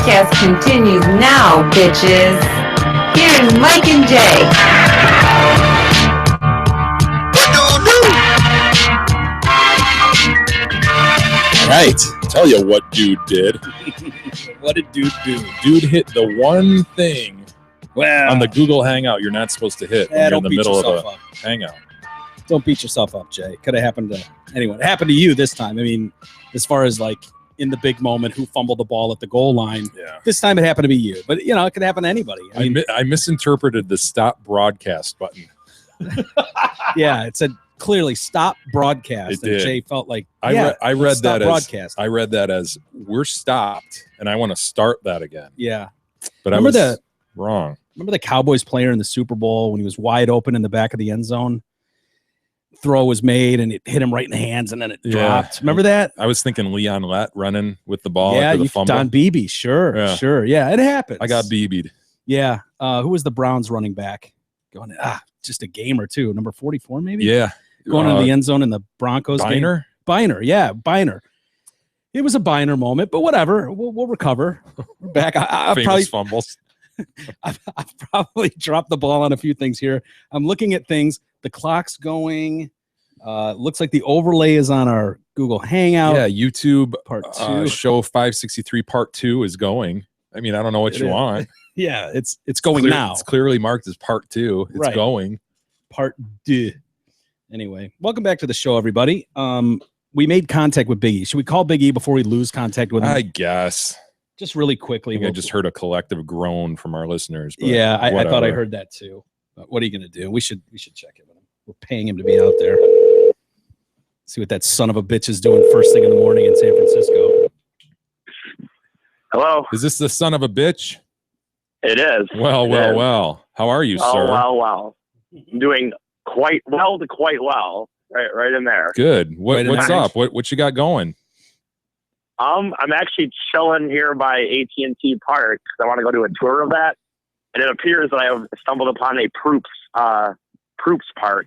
broadcast continues now, bitches. Here's Mike and Jay. Right. Tell you what dude did. What did dude do? Dude hit the one thing on the Google Hangout you're not supposed to hit when you're in the middle of a hangout. Don't beat yourself up, Jay. Could have happened to anyone. It happened to you this time. I mean, as far as like in the big moment, who fumbled the ball at the goal line. Yeah. This time it happened to be you. But, you know, it could happen to anybody. I mean, I misinterpreted the stop broadcast button. Yeah, it said clearly stop broadcast. It did. Jay felt like, I read that broadcast. I read that as we're stopped, and I want to start that again. Yeah. But Remember I was wrong. Remember the Cowboys player in the Super Bowl when he was wide open in the back of the end zone? Throw was made and it hit him right in the hands and then it dropped. Remember that? I was thinking Leon Lett running with the ball after the fumble. Don Beebe, sure. Yeah, it happens. I got BB'd. Yeah. Who was the Browns running back? Going just a game or two. Number 44 maybe? Yeah. Going into the end zone in the Broncos Biner? game. Biner, yeah, Biner. It was a Biner moment, but whatever. We'll recover. We're back. Famous fumbles. I've probably dropped the ball on a few things here. I'm looking at things. The clock's going. Looks like the overlay is on our Google Hangout. Yeah, YouTube part 2. Show 563 part 2 is going. I mean, I don't know what you want. Yeah, it's going now. It's clearly marked as part 2. It's going. Part 2. Anyway, welcome back to the show, everybody. We made contact with Big E. Should we call Big E before we lose contact with him? I guess. Just really quickly. I just heard a collective groan from our listeners. But yeah, I thought I heard that too. But what are you going to do? We should check it with him. We're paying him to be out there. See what that son of a bitch is doing first thing in the morning in San Francisco. Hello. Is this the son of a bitch? It is. Well. How are you, sir? Well. I'm doing quite well. Right in there. Good. What's up? What you got going? I'm actually chilling here by AT&T Park because I want to go do a tour of that. And it appears that I have stumbled upon a Proops Park.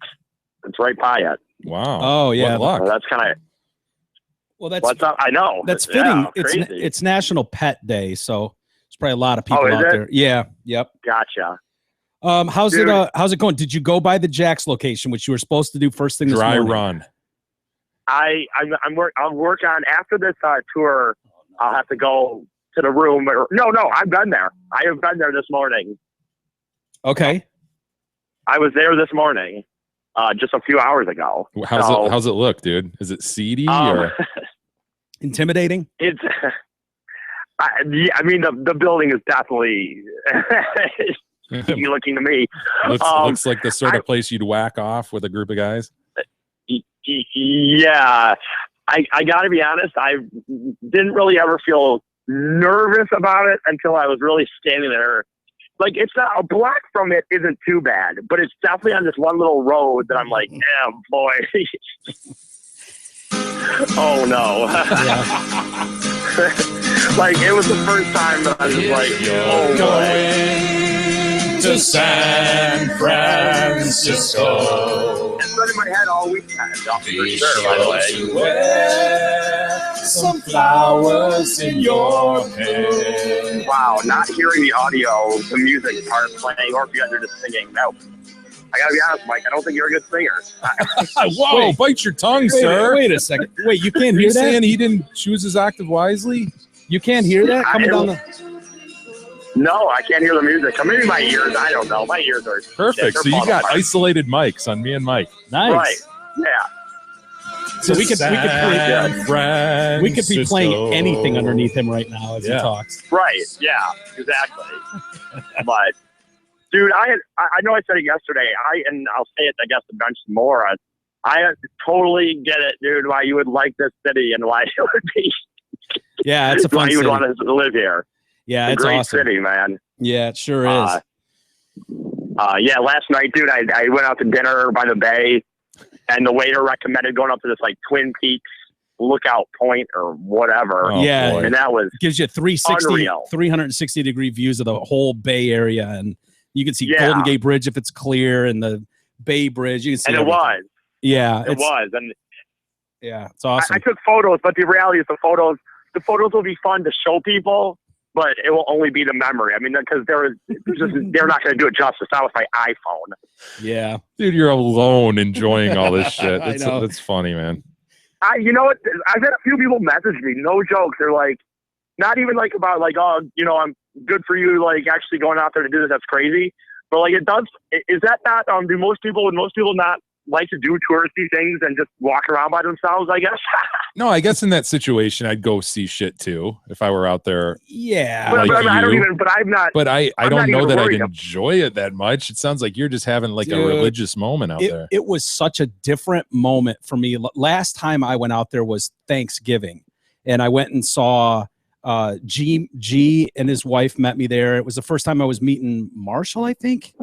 It's right by it. Wow. Oh, yeah. What luck. So that's kind of... Well, that's... What's up? I know. That's fitting. Yeah, it's National Pet Day, so there's probably a lot of people out there. Yeah. Yep. Gotcha. How's it going? Did you go by the Jack's location, which you were supposed to do first thing this morning? Dry run. I'll work on after this tour. I'll have to go to the room. No, I've been there. I have been there this morning. Okay. I was there this morning, just a few hours ago. How's it look, dude? Is it seedy or intimidating? It's. I mean, the building is definitely looking to me. Looks like the sort of place you'd whack off with a group of guys. Yeah, I got to be honest. I didn't really ever feel nervous about it until I was really standing there. Like, it's not a block from it isn't too bad, but it's definitely on this one little road that I'm like, damn, boy. Oh no. Like, it was the first time that I was like, oh boy. To San Francisco. It's been in my head all weekend. For sure, by the way. Wear some flowers in your hair. Wow, not hearing the audio, the music part playing, or if you guys are just singing. No. I gotta be honest, Mike, I don't think you're a good singer. Whoa, bite your tongue, sir. Wait a second. Wait, you can't hear that? Saying he didn't choose his octave wisely? You can't hear that coming down the... No, I can't hear the music. Or maybe my ears. I don't know. My ears are perfect. So you got isolated mics on me and Mike. Nice. Right. Yeah. So we could be playing anything underneath him right now as he talks. Right. Yeah. Exactly. But dude, I know I said it yesterday. And I'll say it, I guess, to bench some more. I totally get it, dude. Why you would like this city and why it would be. Yeah, it's a fun city. Why you would want to live here. Yeah, it's great awesome. City, man. Yeah, it sure is. Yeah, last night, dude, I went out to dinner by the bay, and the waiter recommended going up to this like Twin Peaks lookout point or whatever. Oh, yeah, boy. And that was gives you 360 degree views of the whole Bay Area, and you can see Golden Gate Bridge if it's clear, and the Bay Bridge. You can see. And everything. It was. Yeah, it was, and yeah, it's awesome. I took photos, but the reality is the photos will be fun to show people. but it will only be the memory. I mean, because they're not going to do it justice. Not with my iPhone. Yeah, dude, you're alone enjoying all this shit. I know. That's funny, man. You know what? I've had a few people message me. No joke. They're like, not even like about like, oh, you know, I'm good for you. Like actually going out there to do this. That's crazy. But like, it does. Is that not? Would most people not like to do touristy things and just walk around by themselves? I guess. No, I guess in that situation, I'd go see shit too if I were out there. Yeah. But, like I don't you. even. But I'm not. But I I'm don't not know even that I'd worried. enjoy it that much. It sounds like you're just having like a Dude, religious moment out there. It was such a different moment for me. Last time I went out there was Thanksgiving, and I went and saw G and his wife met me there. It was the first time I was meeting Marshall, I think.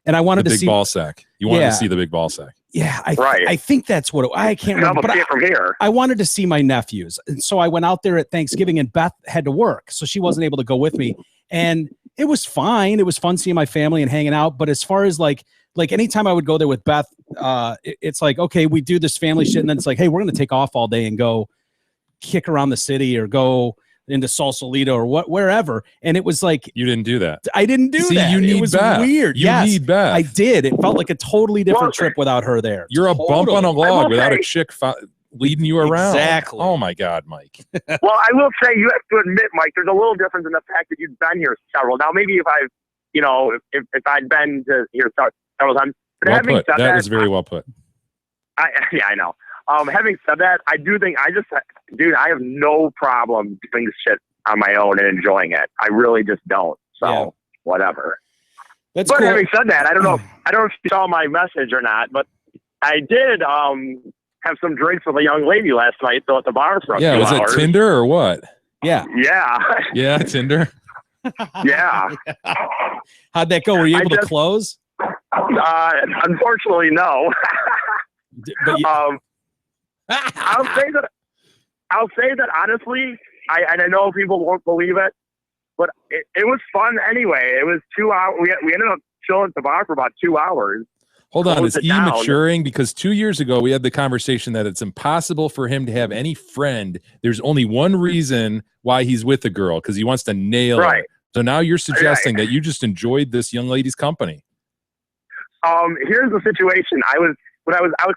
And I wanted the to big see ball sack. You wanted Yeah. to see the big ball sack. Yeah, Right. I think that's what I can't I'm remember. But see it from here. I wanted to see my nephews. And so I went out there at Thanksgiving, and Beth had to work, so she wasn't able to go with me. And it was fine. It was fun seeing my family and hanging out. But as far as like anytime I would go there with Beth, it's like, okay, we do this family shit, and then it's like, hey, we're going to take off all day and go kick around the city or go into Sausalito or wherever. And it was like, You didn't do that. I didn't do See, that. you need it was Beth. weird. You Yes, need Beth. I did. It felt like a totally different Well, trip without her there. You're a bump on a Totally. I log will without a say- chick leading you around. Exactly. Oh my God, Mike. Well, I will say you have to admit, Mike, there's a little difference in the fact that you've been here several. Now, maybe if I've, you know, if I'd been to here several times. But Well having put. said That was very well put. I know. Having said that, I do think dude, I have no problem doing this shit on my own and enjoying it. I really just don't. So Yeah. whatever. That's But cool. having said that, I don't know if you saw my message or not, but I did have some drinks with a young lady last night though at the bar for a Yeah, few was hours. it Tinder or what? Yeah. Yeah. Yeah, Tinder. Yeah. How'd that go? Were you I able to just- close? Unfortunately, no. But you, I'll say that honestly, I know people won't believe it, but it was fun anyway. It was 2 hours. We ended up chilling at the bar for about 2 hours. Hold on, Close is it E down. maturing? Because 2 years ago we had the conversation that it's impossible for him to have any friend. There's only one reason why he's with a girl, because he wants to nail Right. her. So now you're suggesting that you just enjoyed this young lady's company. Here's the situation. I was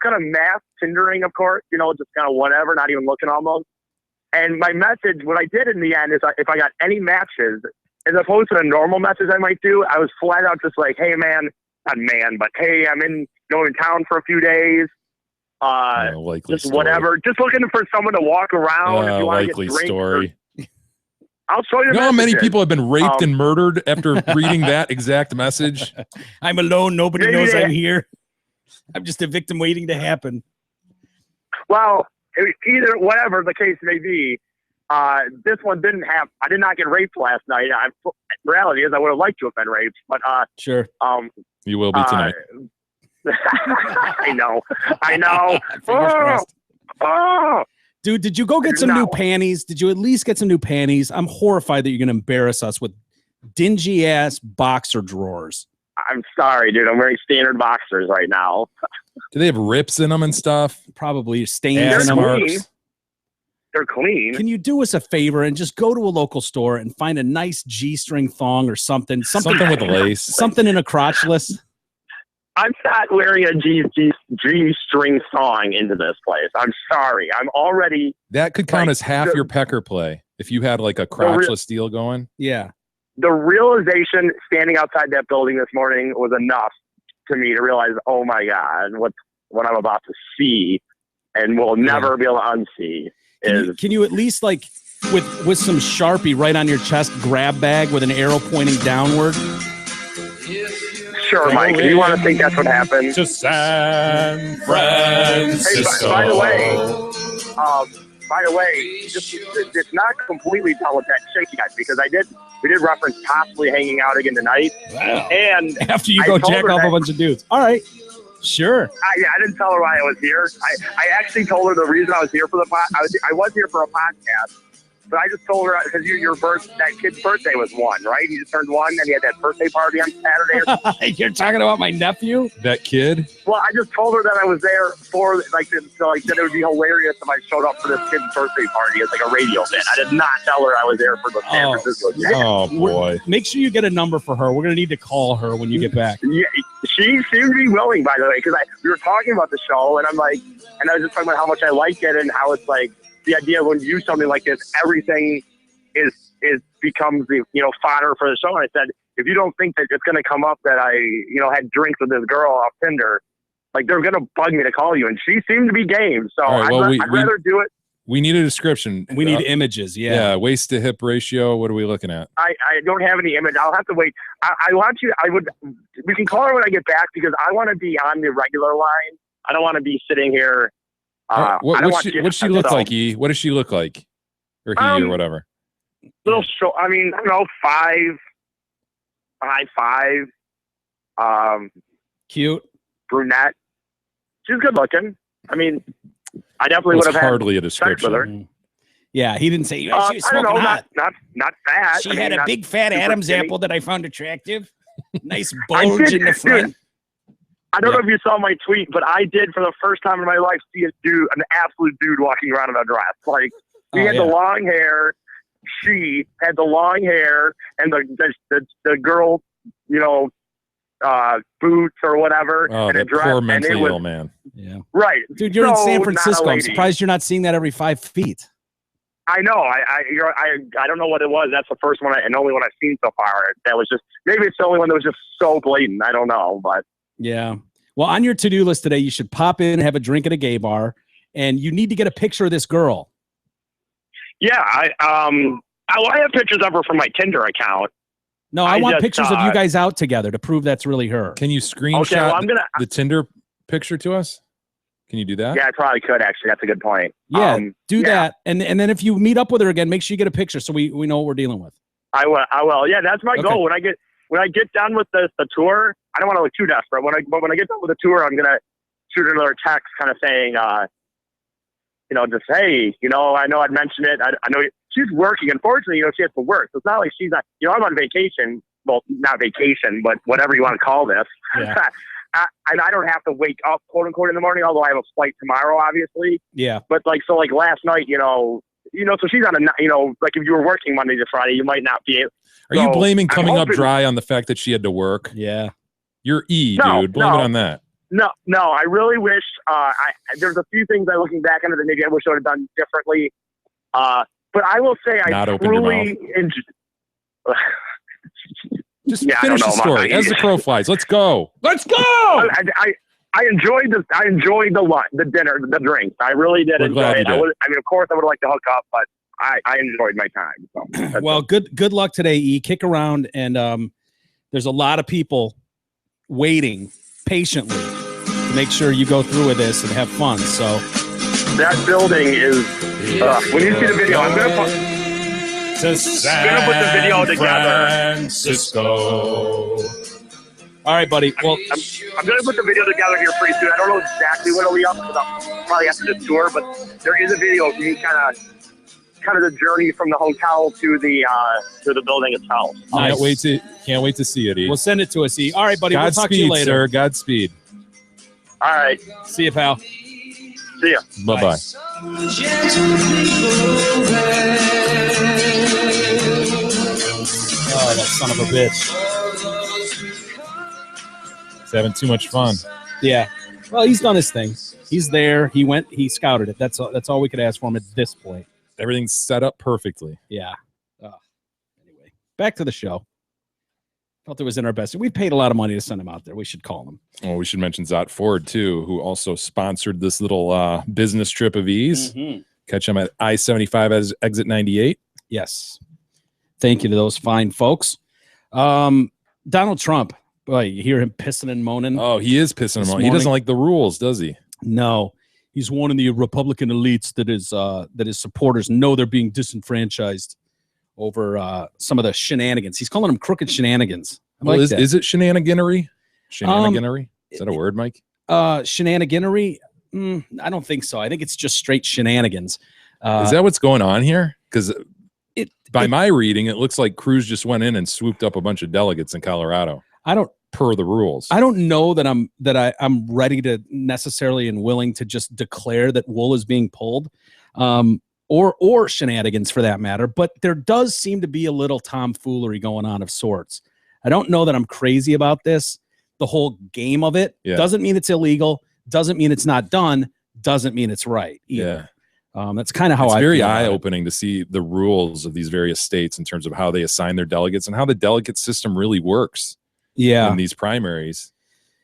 kind of mass Tindering, of course, you know, just kind of whatever, not even looking almost. And my message, what I did in the end is if I got any matches, as opposed to the normal message I might do, I was flat out just like, hey man, not man, but hey, I'm in town for a few days. Likely Just story. whatever. Just looking for someone to walk around. If you want to get Likely drinks story. I'll show you. You know how many messages. people have been raped and murdered after reading that exact message? I'm alone. Nobody Maybe knows they- I'm here. I'm just a victim waiting to happen. Well, either whatever the case may be, this one didn't have. I did not get raped last night. Reality is, I would have liked to have been raped, but Sure. You will be tonight. I know. Fingers Oh, crossed. oh. Dude, did you go get It's some new not- panties? Did you at least get some new panties? I'm horrified that you're going to embarrass us with dingy ass boxer drawers. I'm sorry, dude. I'm wearing standard boxers right now. Do they have rips in them and stuff? Probably stains Ass in them. clean. marks? They're clean. Can you do us a favor and just go to a local store and find a nice G-string thong or something Something with lace. something in a crotchless? I'm not wearing a G-string song into this place. I'm sorry. I'm already. That could count Like, as half the- your pecker play if you had like a crotchless deal going. Yeah. The realization standing outside that building this morning was enough to me to realize, oh my God, what I'm about to see and will never be able to unsee is. Can you at least like with some Sharpie right on your chest grab bag with an arrow pointing downward? Sure, Mike. If you want to think that's what happened. To San Hey, Francisco. by the way, just, it's not completely tell with that shaky guy because we did reference possibly hanging out again tonight. Wow. And After you I go told jack her off a that- bunch of dudes. All right. Sure. I didn't tell her why I was here. I actually told her the reason I was here for the I was here for a podcast, but I just told her because that kid's birthday was 1, right? He just turned 1, and he had that birthday party on Saturday. You're talking about my nephew? That kid? Well, I just told her that I was there for that it would be hilarious if I showed up for this kid's birthday party as like a radio bit. I did not tell her I was there for the San Francisco game. Oh, boy. Make sure you get a number for her. We're going to need to call her when you get back. Yeah, she seemed to be willing, by the way, because we were talking about the show, and I was just talking about how much I like it and how it's like the idea of when you do something like this, everything is becomes fodder for the show. And I said, if you don't think that it's going to come up that I had drinks with this girl off Tinder, like they're going to bug me to call you, and she seemed to be game. So right, well, I'd rather do it. We need a description. We need images. Yeah, waist to hip ratio. What are we looking at? I don't have any image. I'll have to wait. We can call her when I get back because I want to be on the regular line. I don't want to be sitting here. What's she look like, E? What does she look like? Or he or whatever? Little short. I mean, I don't know, 5'5". Cute. Brunette. She's good looking. I mean, I definitely would have had hardly a sex with description. her. Yeah, he didn't say she was I don't smoking know, hot. not fat. She I had mean, a not big fat super Adam's skinny. apple that I found attractive. Nice bulge in the front. Dude, I don't know if you saw my tweet, but I did for the first time in my life see an absolute dude walking around in a dress. Like he had the long hair, she had the long hair, and the girl, boots or whatever, Oh, and a that dress, poor and mentally it was ill man. Yeah. right. Dude, you're in So San not a Francisco. I'm lady. surprised you're not seeing that every 5 feet. I know. I don't know what it was. That's the first one and only one I've seen so far. That was just maybe it's the only one that was just so blatant. I don't know, but Yeah. Well, on your to-do list today, you should pop in, have a drink at a gay bar, and you need to get a picture of this girl. yeah, I have pictures of her from my Tinder account. No, I want just, pictures of you guys out together to prove that's really her. Can you screenshot Okay, well, I'm gonna. the Tinder picture to us? Can you do that? Yeah, I probably could actually. That's a good point. Yeah, do yeah. that. And then if you meet up with her again, make sure you get a picture so we know what we're dealing with. I will. Yeah, that's my Okay. goal. When I get done with the tour, I don't want to look too desperate. But when I get done with the tour, I'm gonna shoot another text, kind of saying, just hey, I know I'd mentioned it. I know she's working. Unfortunately, she has to work. So it's not like she's not. I'm on vacation. Well, not vacation, but whatever you want to call this. Yeah. And I don't have to wake up, quote unquote, in the morning. Although I have a flight tomorrow, obviously. Yeah. But like last night, so she's on like if you were working Monday to Friday, you might not be able. Are you blaming I'm coming up hoping- dry on the fact that she had to work? Yeah. You're E, No, dude. Blame no. it on that. No, I really wish. There's a few things looking back on it that maybe I wish I would have done differently. But I will say Not I open your truly Just Yeah, I finish don't the know, story. Mike. As the crow flies. Let's go. Let's go. I enjoyed the lunch, the dinner, the drinks. I really did We're enjoy glad it. you did. Of course, I would have liked to hook up, but I enjoyed my time. So that's Well, good luck today, E. Kick around, and there's a lot of people waiting patiently to make sure you go through with this and have fun. So that building is. When you see the video, I'm gonna put the video together. Francisco. all right, buddy. Well, I'm going to put the video together here pretty soon. I don't know exactly when it'll be up because I'll probably after the tour, but there is a video of me kind of the journey from the hotel to the building itself. Nice. Can't wait to see it. E. we'll send it to us, E. All right, buddy. We'll talk to you Godspeed, later. sir. Godspeed. All right, See you, pal. see ya. Bye bye. Oh, that son of a bitch. He's having too much fun. Yeah. Well, he's done his thing. He's there. He went. He scouted it. That's all we could ask for him at this point. Everything's set up perfectly. Yeah. Anyway, back to the show. Felt it was in our best. We paid a lot of money to send him out there. We should call him. Oh, we should mention Zot Ford too, who also sponsored this little business trip of E's. Catch him at I-75 as exit 98. Yes. Thank you to those fine folks. Donald Trump. Boy, you hear him pissing and moaning. Oh, he is pissing him This off. He morning. doesn't like the rules, does he? No, he's one of the Republican elites that his supporters know they're being disenfranchised over some of the shenanigans. He's calling them crooked shenanigans. I Well, like that. is it shenaniganery? Shenaniganery? Is that a word, Mike? Shenaniganery? I don't think so. I think it's just straight shenanigans. Is that what's going on here? Because By my reading, it looks like Cruz just went in and swooped up a bunch of delegates in Colorado per the rules. I don't know that I'm ready to necessarily and willing to just declare that wool is being pulled, or shenanigans for that matter. But there does seem to be a little tomfoolery going on of sorts. I don't know that I'm crazy about this. The whole game of it doesn't mean it's illegal. Doesn't mean it's not done. Doesn't mean it's right either. That's kind of how it's I very feel about it. eye-opening to see the rules of these various states in terms of how they assign their delegates and how the delegate system really works. In these primaries,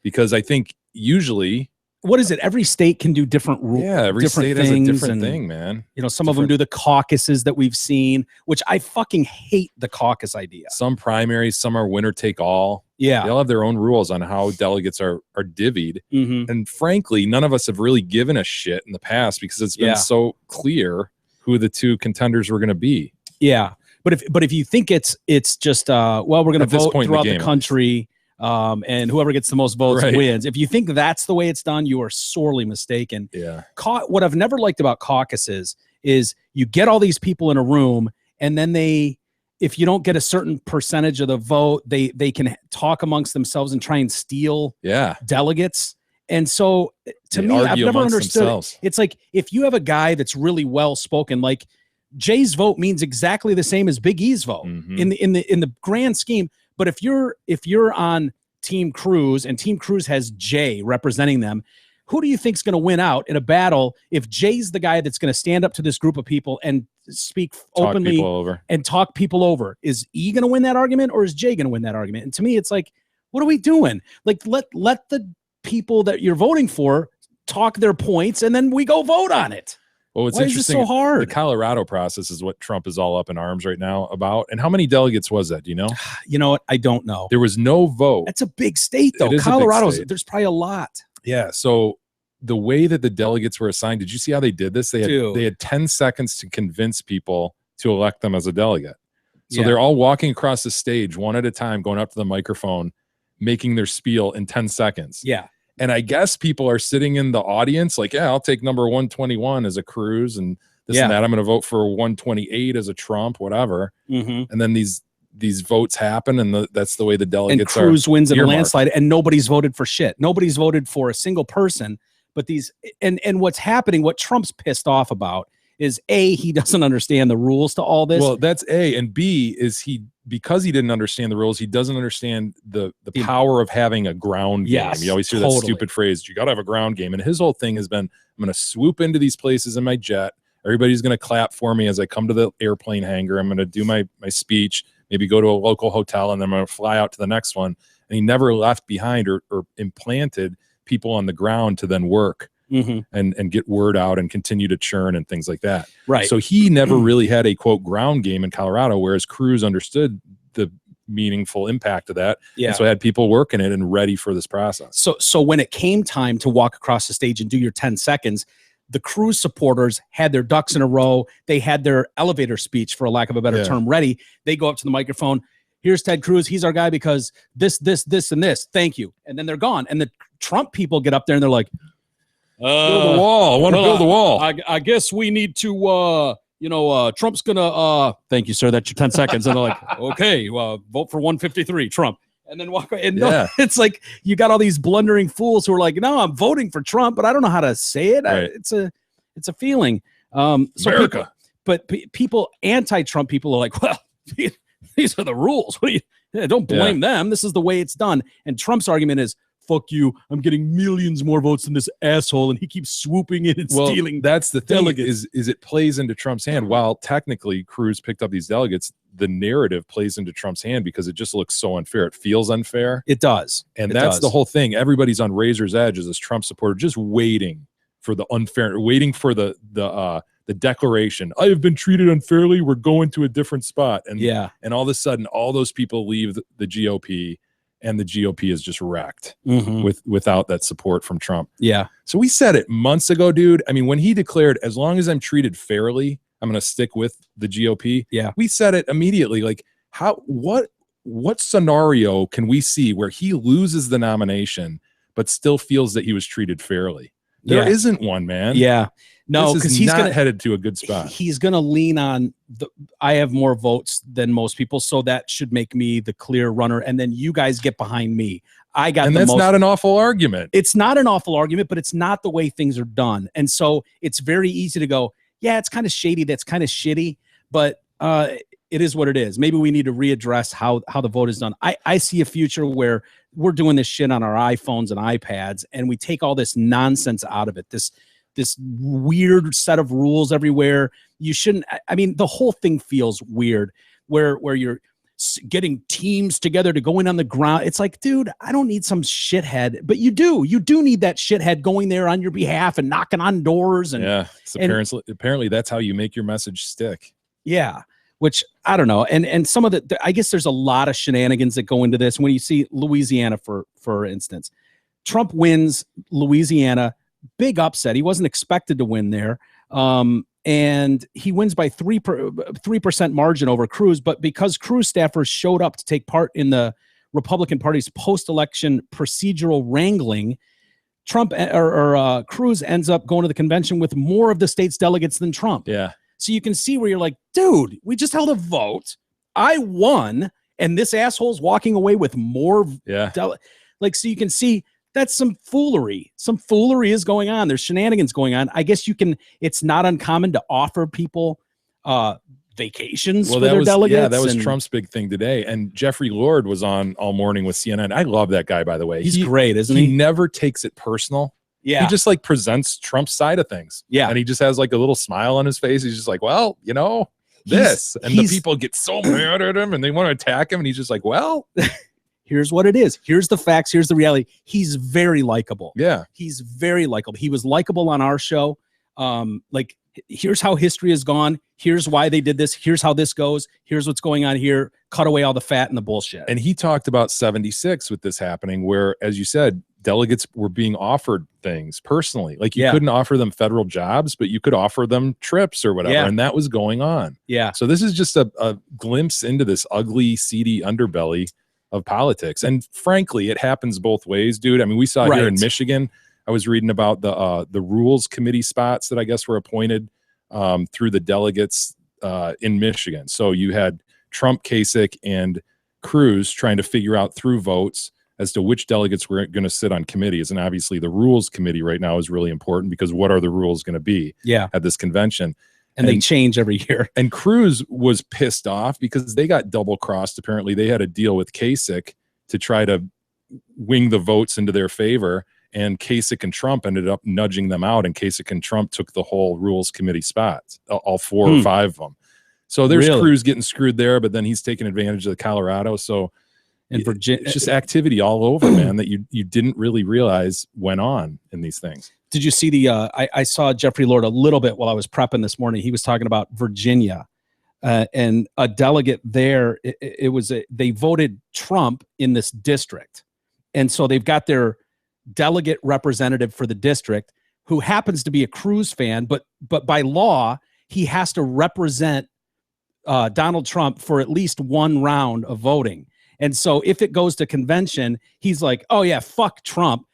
because I think usually, what is it? Every state can do different rules. Yeah, every state has a different thing, man. You know, some of them do the caucuses that we've seen, which I fucking hate the caucus idea. Some primaries, some are winner take all. Yeah, they'll have their own rules on how delegates are divvied. And frankly, none of us have really given a shit in the past because it's been so clear who the two contenders were going to be. Yeah. But if you think it's just well, we're going to vote throughout the country, and whoever gets the most votes wins. If you think that's the way it's done, you are sorely mistaken. Yeah. What I've never liked about caucuses is you get all these people in a room, and then if you don't get a certain percentage of the vote, they can talk amongst themselves and try and steal delegates. And so to me, I've never understood it. It's like if you have a guy that's really well spoken, like Jay's vote means exactly the same as Big E's vote in the grand scheme. But if you're on Team Cruz and Team Cruz has Jay representing them, who do you think's going to win out in a battle if Jay's the guy that's going to stand up to this group of people and speak openly and talk people over? Is E going to win that argument, or is Jay going to win that argument? And to me, it's like, what are we doing? Like, let the people that you're voting for talk their points, and then we go vote on it. Well, what's Why is interesting, this so hard? The Colorado process is what Trump is all up in arms right now about. And how many delegates was that? Do you know? You know what? I don't know. There was no vote. That's a big state, though. Colorado's, there's probably a lot. Yeah. So the way that the delegates were assigned, did you see how they did this? They had 10 seconds to convince people to elect them as a delegate. So they're all walking across the stage one at a time, going up to the microphone, making their spiel in 10 seconds. Yeah. And I guess people are sitting in the audience like, yeah, I'll take number 121 as a Cruz and this and that. I'm going to vote for 128 as a Trump, whatever. And then these votes happen, and that's the way the delegates are. And Cruz wins in a landslide, and nobody's voted for shit. Nobody's voted for a single person. But these and what's happening, what Trump's pissed off about is A, he doesn't understand the rules to all this. Well, that's A. And B is because he didn't understand the rules, he doesn't understand the power of having a ground game. You always hear that stupid phrase, you got to have a ground game. And his whole thing has been, I'm going to swoop into these places in my jet. Everybody's going to clap for me as I come to the airplane hangar. I'm going to do my speech, maybe go to a local hotel, and then I'm going to fly out to the next one. And he never left behind or implanted people on the ground to then work. And get word out and continue to churn and things like that. Right. So he never really had a quote ground game in Colorado, whereas Cruz understood the meaningful impact of that. Yeah. And so had people working it and ready for this process. So when it came time to walk across the stage and do your 10 seconds, the Cruz supporters had their ducks in a row. They had their elevator speech, for lack of a better term, ready. They go up to the microphone. Here's Ted Cruz. He's our guy because this, and this. Thank you. And then they're gone. And the Trump people get up there and they're like, build a wall. I want to build a wall. I guess we need to, Trump's going to, thank you, sir. That's your 10 seconds. And they're like, okay, vote for 153, Trump. And then walk away. And no, it's like you got all these blundering fools who are like, no, I'm voting for Trump, but I don't know how to say it. Right. It's a feeling. So America. People, anti-Trump people are like, well, these are the rules. What do you, don't blame them. This is the way it's done. And Trump's argument is, fuck you, I'm getting millions more votes than this asshole, and he keeps swooping in and stealing. That's the thing, delegates. is it plays into Trump's hand. While technically Cruz picked up these delegates, the narrative plays into Trump's hand because it just looks so unfair. It feels unfair. It does. And that's the whole thing. Everybody's on razor's edge as this Trump supporter, just waiting for the unfair, waiting for the declaration. I have been treated unfairly. We're going to a different spot. And all of a sudden, all those people leave the GOP. And the GOP is just wrecked without that support from Trump. Yeah. So we said it months ago, dude. I mean, when he declared, as long as I'm treated fairly, I'm going to stick with the GOP. Yeah. We said it immediately. Like, what scenario can we see where he loses the nomination, but still feels that he was treated fairly? There isn't one, man. Yeah. No, because he's not headed to a good spot. He's going to lean on I have more votes than most people, so that should make me the clear runner. And then you guys get behind me. And that's not an awful argument. It's not an awful argument, but it's not the way things are done. And so it's very easy to go, yeah, it's kind of shady. That's kind of shitty, but it is what it is. Maybe we need to readdress how the vote is done. I see a future where we're doing this shit on our iPhones and iPads, and we take all this nonsense out of it. This weird set of rules everywhere. You shouldn't. I mean, the whole thing feels weird. Where you're getting teams together to go in on the ground. It's like, dude, I don't need some shithead, but you do need that shithead going there on your behalf and knocking on doors. And yeah, apparently that's how you make your message stick. Yeah. Which I don't know. And some of I guess there's a lot of shenanigans that go into this. When you see Louisiana, for instance, Trump wins Louisiana, big upset. He wasn't expected to win there. And he wins by 3% margin over Cruz. But because Cruz staffers showed up to take part in the Republican Party's post-election procedural wrangling, Cruz ends up going to the convention with more of the state's delegates than Trump. Yeah. So you can see where you're like, dude, we just held a vote. I won. And this asshole's walking away with more. Yeah. So you can see that's some foolery. Some foolery is going on. There's shenanigans going on. I guess it's not uncommon to offer people vacations for their delegates. Yeah, that was Trump's big thing today. And Jeffrey Lord was on all morning with CNN. I love that guy, by the way. He's great, isn't he? He never takes it personal. Yeah. He just presents Trump's side of things. Yeah. And he just has a little smile on his face. He's just like, well, this. And the people get so mad at him and they want to attack him. And he's just like, well, here's what it is. Here's the facts. Here's the reality. He's very likable. Yeah. He's very likable. He was likable on our show. Here's how history has gone. Here's why they did this. Here's how this goes. Here's what's going on here. Cut away all the fat and the bullshit. And he talked about 76 with this happening, where, as you said, delegates were being offered things personally. You couldn't offer them federal jobs, but you could offer them trips or whatever. Yeah. And that was going on. Yeah. So this is just a glimpse into this ugly, seedy underbelly of politics. And frankly, it happens both ways, dude. I mean, we saw here in Michigan. I was reading about the rules committee spots that I guess were appointed through the delegates in Michigan. So you had Trump, Kasich, and Cruz trying to figure out through votes as to which delegates were going to sit on committees. And obviously the rules committee right now is really important, because what are the rules going to be at this convention? And they change every year. And Cruz was pissed off because they got double crossed. Apparently they had a deal with Kasich to try to wing the votes into their favor. And Kasich and Trump ended up nudging them out. And Kasich and Trump took the whole rules committee spots, all 4 or 5 of them. So there's Cruz getting screwed there, but then he's taking advantage of the Colorado. So in Virginia, it's just activity all over, man, that you didn't really realize went on in these things. Did you see I saw Jeffrey Lord a little bit while I was prepping this morning. He was talking about Virginia and a delegate there. They voted Trump in this district. And so they've got their delegate representative for the district who happens to be a Cruz fan, but by law, he has to represent Donald Trump for at least one round of voting. And so if it goes to convention, he's like, oh yeah, fuck Trump.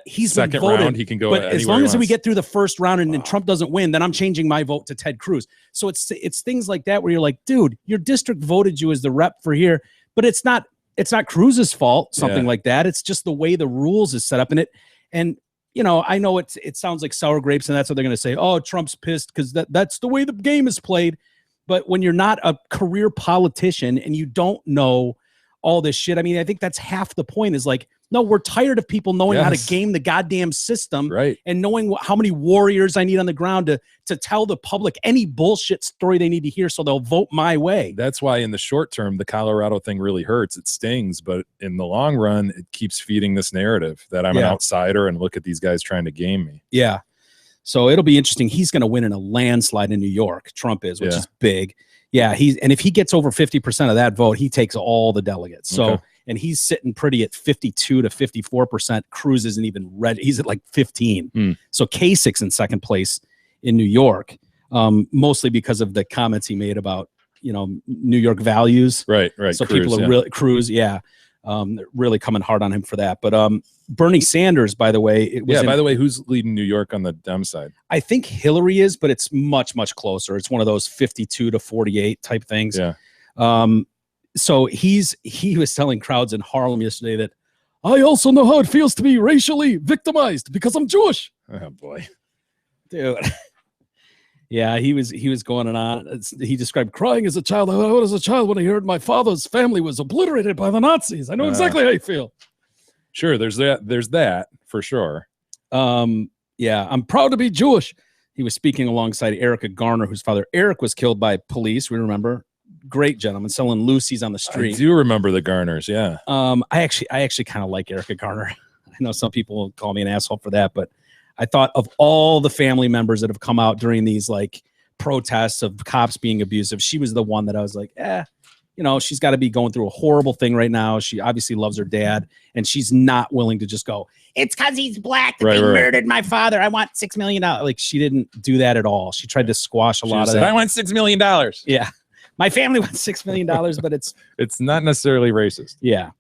He's second been voted, round, he can go. But as long as we get through the first round and then Trump doesn't win, then I'm changing my vote to Ted Cruz. So it's things like that where you're like, dude, your district voted you as the rep for here, but it's not Cruz's fault, something like that. It's just the way the rules is set up in it. And I know it sounds like sour grapes, and that's what they're going to say. Oh, Trump's pissed because that's the way the game is played. But when you're not a career politician and you don't know all this shit, I mean, I think that's half the point is no, we're tired of people knowing how to game the goddamn system, and knowing how many warriors I need on the ground to tell the public any bullshit story they need to hear so they'll vote my way. That's why in the short term, the Colorado thing really hurts. It stings, but in the long run, it keeps feeding this narrative that I'm an outsider and look at these guys trying to game me. Yeah. So it'll be interesting. He's going to win in a landslide in New York. Trump is, which is big. Yeah. And if he gets over 50% of that vote, he takes all the delegates. So, and he's sitting pretty at 52 to 54%. Cruz isn't even ready. He's at 15. So Kasich's in second place in New York, mostly because of the comments he made about, New York values. Right. So Cruz, people are really Cruz. Yeah. really coming hard on him for that. But Bernie Sanders, by the way, by the way, who's leading New York on the Dem side? I think Hillary is, but it's much, much closer. It's one of those 52 to 48 type things. Yeah. So he was telling crowds in Harlem yesterday that I also know how it feels to be racially victimized because I'm Jewish. Oh boy, dude. Yeah, he was going on. He described crying as a child. I was a child when I heard my father's family was obliterated by the Nazis. I know exactly how you feel. Sure, there's that for sure. Yeah, I'm proud to be Jewish. He was speaking alongside Erica Garner, whose father Eric was killed by police. We remember. Great gentleman selling Lucy's on the street. I do remember the Garners, yeah. I actually kind of like Erica Garner. I know some people will call me an asshole for that, but I thought of all the family members that have come out during these like protests of cops being abusive, she was the one that I was like, she's got to be going through a horrible thing right now. She obviously loves her dad, and she's not willing to just go, it's because he's black that they murdered my father. I want $6 million. Like, she didn't do that at all. She tried to squash a lot of that. I want $6 million. Yeah. My family wants $6 million, but it's not necessarily racist. Yeah.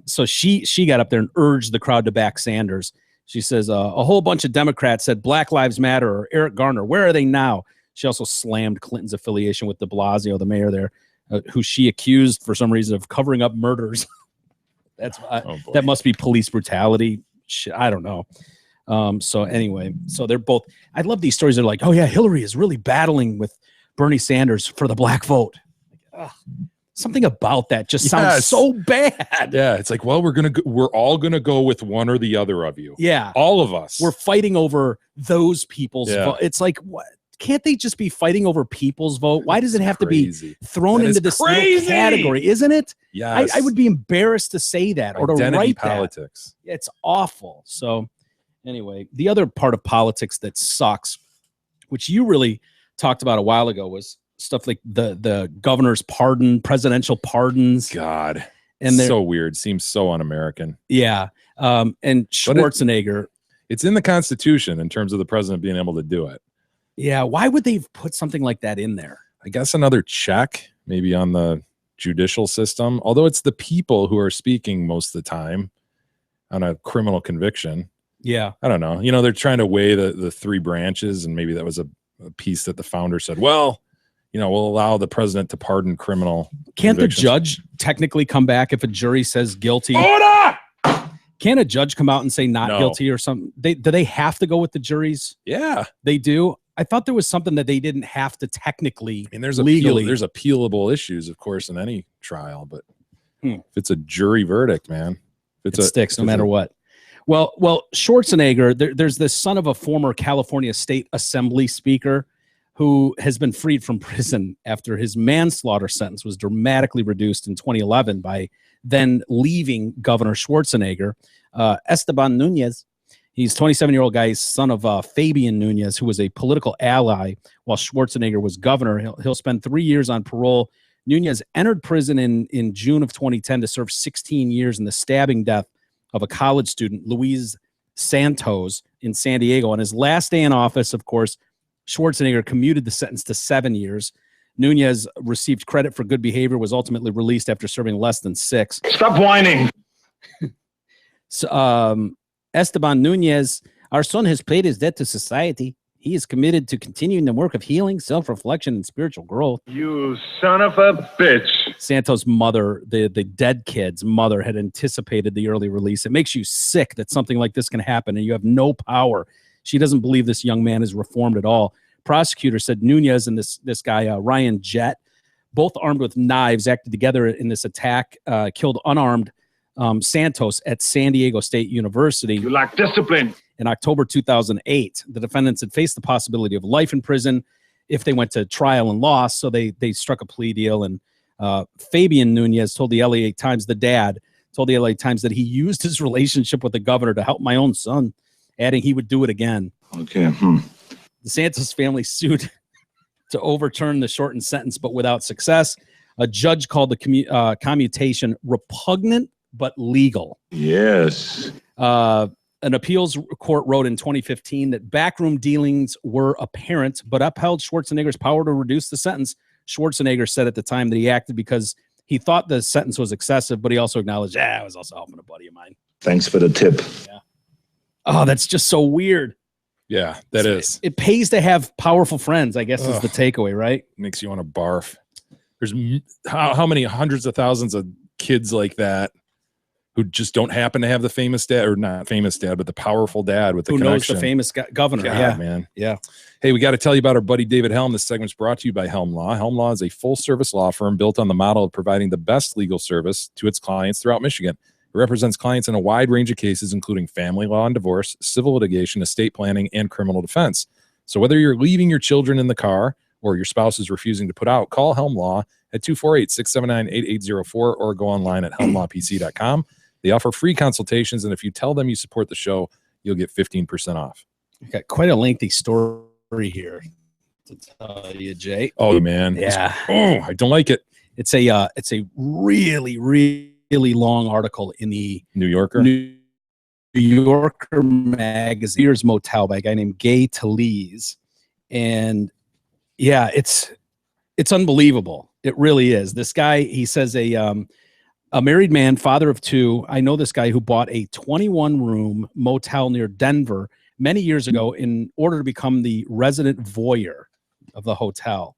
So she got up there and urged the crowd to back Sanders. She says a whole bunch of Democrats said Black Lives Matter or Eric Garner. Where are they now? She also slammed Clinton's affiliation with de Blasio, the mayor there, who she accused for some reason of covering up murders. That must be police brutality. Shit, I don't know. So anyway, so they're both. I love these stories. They're like, oh yeah, Hillary is really battling with Bernie Sanders for the black vote. Something about that just sounds so bad. Yeah, it's like, well, we're all gonna go with one or the other of you. Yeah, all of us. We're fighting over those people's vote. It's like, what? Can't they just be fighting over people's vote? Why does it have to be thrown into this little category? Isn't it? Yeah, I would be embarrassed to say that or to write politics. That. It's awful. So anyway, the other part of politics that sucks, which you really talked about a while ago, was stuff like the governor's pardon, presidential pardons. God, and so weird. Seems so un-American. Yeah, and Schwarzenegger. It's in the Constitution in terms of the president being able to do it. Yeah, why would they put something like that in there? I guess another check maybe on the judicial system. Although it's the people who are speaking most of the time on a criminal conviction. Yeah, I don't know. They're trying to weigh the three branches, and maybe that was a piece that the founder said, well, we'll allow the president to pardon criminal Can't the judge technically come back if a jury says guilty? Can't a judge come out and say not guilty or something? Do they have to go with the juries? Yeah, they do. I thought there was something that they didn't have to technically. And there's legally. There's appealable issues, of course, in any trial. But if it's a jury verdict, man, it sticks no matter what. Well, Schwarzenegger, there's this son of a former California State Assembly speaker who has been freed from prison after his manslaughter sentence was dramatically reduced in 2011 by then leaving Governor Schwarzenegger. Esteban Nunez, he's a 27-year-old guy, son of Fabian Nunez, who was a political ally while Schwarzenegger was governor. He'll spend 3 years on parole. Nunez entered prison in June of 2010 to serve 16 years in the stabbing death of a college student, Luis Santos, in San Diego. On his last day in office, of course, Schwarzenegger commuted the sentence to 7 years. Nunez received credit for good behavior, was ultimately released after serving less than 6. Stop whining. So, Esteban Nunez, our son has paid his debt to society. He is committed to continuing the work of healing, self-reflection, and spiritual growth. You son of a bitch. Santos' mother, the dead kid's mother, had anticipated the early release. It makes you sick that something like this can happen and you have no power. She doesn't believe this young man is reformed at all. Prosecutor said Nunez and this guy, Ryan Jett, both armed with knives, acted together in this attack, killed unarmed Santos at San Diego State University. You lack discipline. In October 2008, the defendants had faced the possibility of life in prison if they went to trial and lost, so they struck a plea deal. And Fabian Nunez told the LA Times, the dad, told the LA Times that he used his relationship with the governor to help my own son, adding he would do it again. Okay. The Santos family sued to overturn the shortened sentence, but without success. A judge called the commutation repugnant but legal. Yes. An appeals court wrote in 2015 that backroom dealings were apparent, but upheld Schwarzenegger's power to reduce the sentence. Schwarzenegger said at the time that he acted because He thought the sentence was excessive, but he also acknowledged, I was also helping a buddy of mine. Thanks for the tip. Yeah. Oh, that's just so weird. Yeah, that is. It pays to have powerful friends, I guess, is the takeaway, right? Makes you want to barf. There's how many hundreds of thousands of kids like that who just don't happen to have the famous dad, or not famous dad, but the powerful dad with the Who connection. knows the famous governor. God, yeah, man. Yeah. Hey, we got to tell you about our buddy David Helm. This segment's brought to you by Helm Law. Helm Law is a full-service law firm built on the model of providing the best legal service to its clients throughout Michigan. It represents clients in a wide range of cases, including family law and divorce, civil litigation, estate planning, and criminal defense. So whether you're leaving your children in the car or your spouse is refusing to put out, call Helm Law at 248-679-8804 or go online at helmlawpc.com. They offer free consultations, and if you tell them you support the show, you'll get 15% off. We've got quite a lengthy story here to tell you, Jay. Oh, man. Yeah. I don't like it. It's a really, really long article in the New Yorker magazine. Here's Motel by a guy named Gay Talese. And yeah, it's unbelievable. It really is. This guy, he says a married man, father of two. I know this guy who bought a 21-room motel near Denver many years ago in order to become the resident voyeur of the hotel.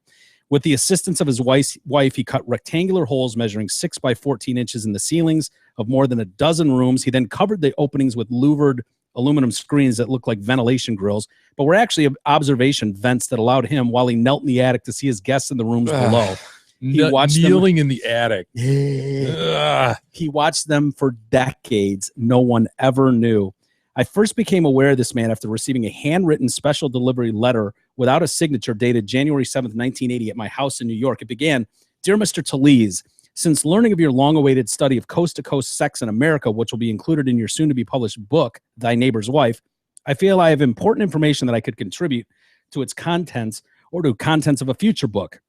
With the assistance of his wife, he cut rectangular holes measuring 6 by 14 inches in the ceilings of more than a dozen rooms. He then covered the openings with louvered aluminum screens that looked like ventilation grills, but were actually observation vents that allowed him, while he knelt in the attic to see his guests in the rooms below. He watched kneeling in the attic. He watched them for decades. No one ever knew. I first became aware of this man after receiving a handwritten special delivery letter without a signature dated January 7th, 1980 at my house in New York. It began, "Dear Mr. Talese, since learning of your long-awaited study of coast-to-coast sex in America, which will be included in your soon-to-be-published book, Thy Neighbor's Wife, I feel I have important information that I could contribute to its contents or to contents of a future book."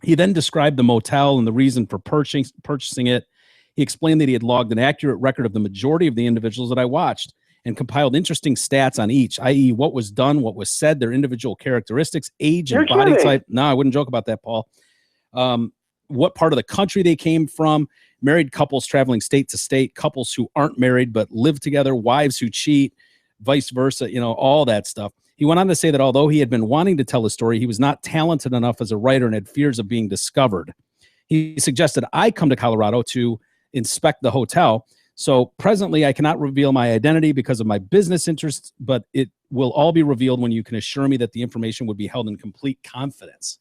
He then described the motel and the reason for purchasing it. He explained that he had logged an accurate record of the majority of the individuals that I watched and compiled interesting stats on each, i.e. what was done, what was said, their individual characteristics, age, and body type. No, I wouldn't joke about that, Paul. What part of the country they came from, married couples traveling state to state, couples who aren't married but live together, wives who cheat, vice versa, all that stuff. He went on to say that although he had been wanting to tell a story, he was not talented enough as a writer and had fears of being discovered. He suggested I come to Colorado to inspect the hotel. So presently, I cannot reveal my identity because of my business interests, but it will all be revealed when you can assure me that the information would be held in complete confidence.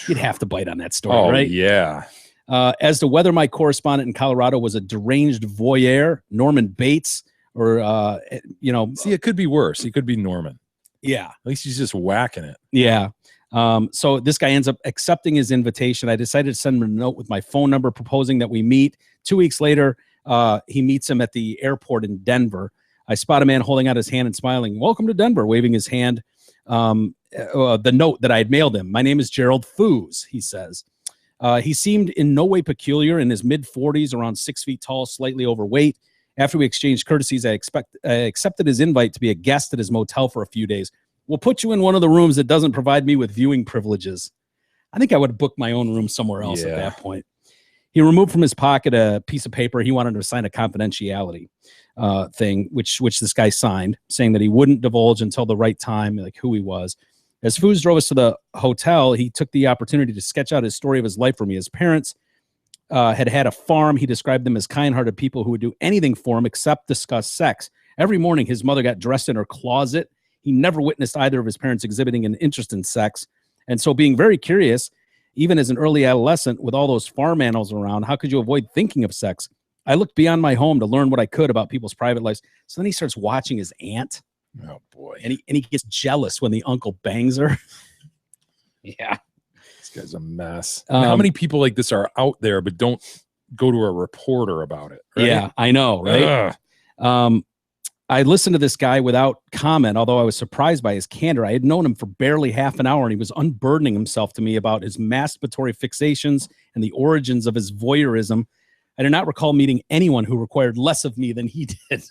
You'd have to bite on that story, right? Yeah. As to whether my correspondent in Colorado was a deranged voyeur, Norman Bates, or, See, it could be worse. He could be Norman. Yeah. At least he's just whacking it. Yeah. So this guy ends up accepting his invitation. I decided to send him a note with my phone number proposing that we meet. 2 weeks later, he meets him at the airport in Denver. I spot a man holding out his hand and smiling. "Welcome to Denver," waving his hand. The note that I had mailed him. "My name is Gerald Foos," he says. He seemed in no way peculiar, in his mid-40s, around 6 feet tall, slightly overweight. After we exchanged courtesies, I accepted his invite to be a guest at his motel for a few days. "We'll put you in one of the rooms that doesn't provide me with viewing privileges." I think I would book my own room somewhere else at that point. He removed from his pocket a piece of paper. He wanted to sign a confidentiality thing, which this guy signed, saying that he wouldn't divulge until the right time, like who he was. As Foos drove us to the hotel, he took the opportunity to sketch out his story of his life for me. His parents had a farm. He described them as kind-hearted people who would do anything for him except discuss sex. Every morning, his mother got dressed in her closet. He never witnessed either of his parents exhibiting an interest in sex. And so being very curious, even as an early adolescent with all those farm animals around, how could you avoid thinking of sex? I looked beyond my home to learn what I could about people's private lives. So then he starts watching his aunt. Oh, boy. And he gets jealous when the uncle bangs her. Yeah. This guy's a mess. How many people like this are out there but don't go to a reporter about it? Right? Yeah, I know, right? I listened to this guy without comment, although I was surprised by his candor. I had known him for barely half an hour, and he was unburdening himself to me about his masturbatory fixations and the origins of his voyeurism. I do not recall meeting anyone who required less of me than he did.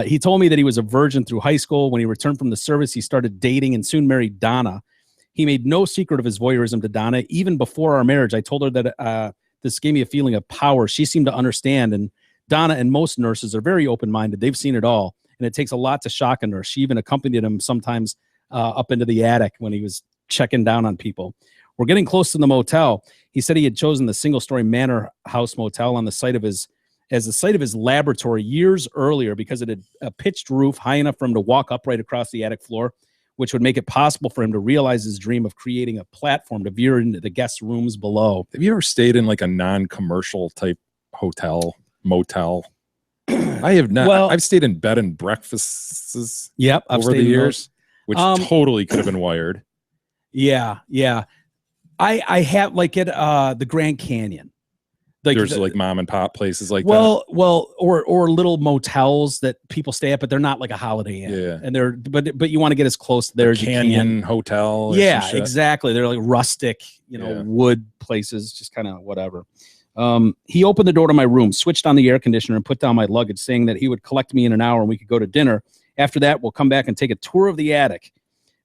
He told me that he was a virgin through high school. When he returned from the service, he started dating and soon married Donna. He made no secret of his voyeurism to Donna. Even before our marriage, I told her that This gave me a feeling of power. She seemed to understand, and Donna and most nurses are very open-minded. They've seen it all, and it takes a lot to shock a nurse. She even accompanied him sometimes up into the attic when he was checking down on people. We're getting close to the motel. He said he had chosen the single-story Manor House Motel on the site of his laboratory years earlier because it had a pitched roof high enough for him to walk upright across the attic floor, which would make it possible for him to realize his dream of creating a platform to veer into the guest rooms below. Have you ever stayed in like a non-commercial type motel? I have not. Well, I've stayed in bed and breakfasts. Yep, over the years, which totally could have been wired. Yeah. I have like at the Grand Canyon. There's like mom and pop places like that. Well, or little motels that people stay at, but they're not like a Holiday Inn. Yeah. And they're but you want to get as close to there as Canyon you can. Hotel. Yeah, exactly. They're like rustic, wood places, just kind of whatever. He opened the door to my room, switched on the air conditioner, and put down my luggage, saying that he would collect me in an hour and we could go to dinner. After that, we'll come back and take a tour of the attic.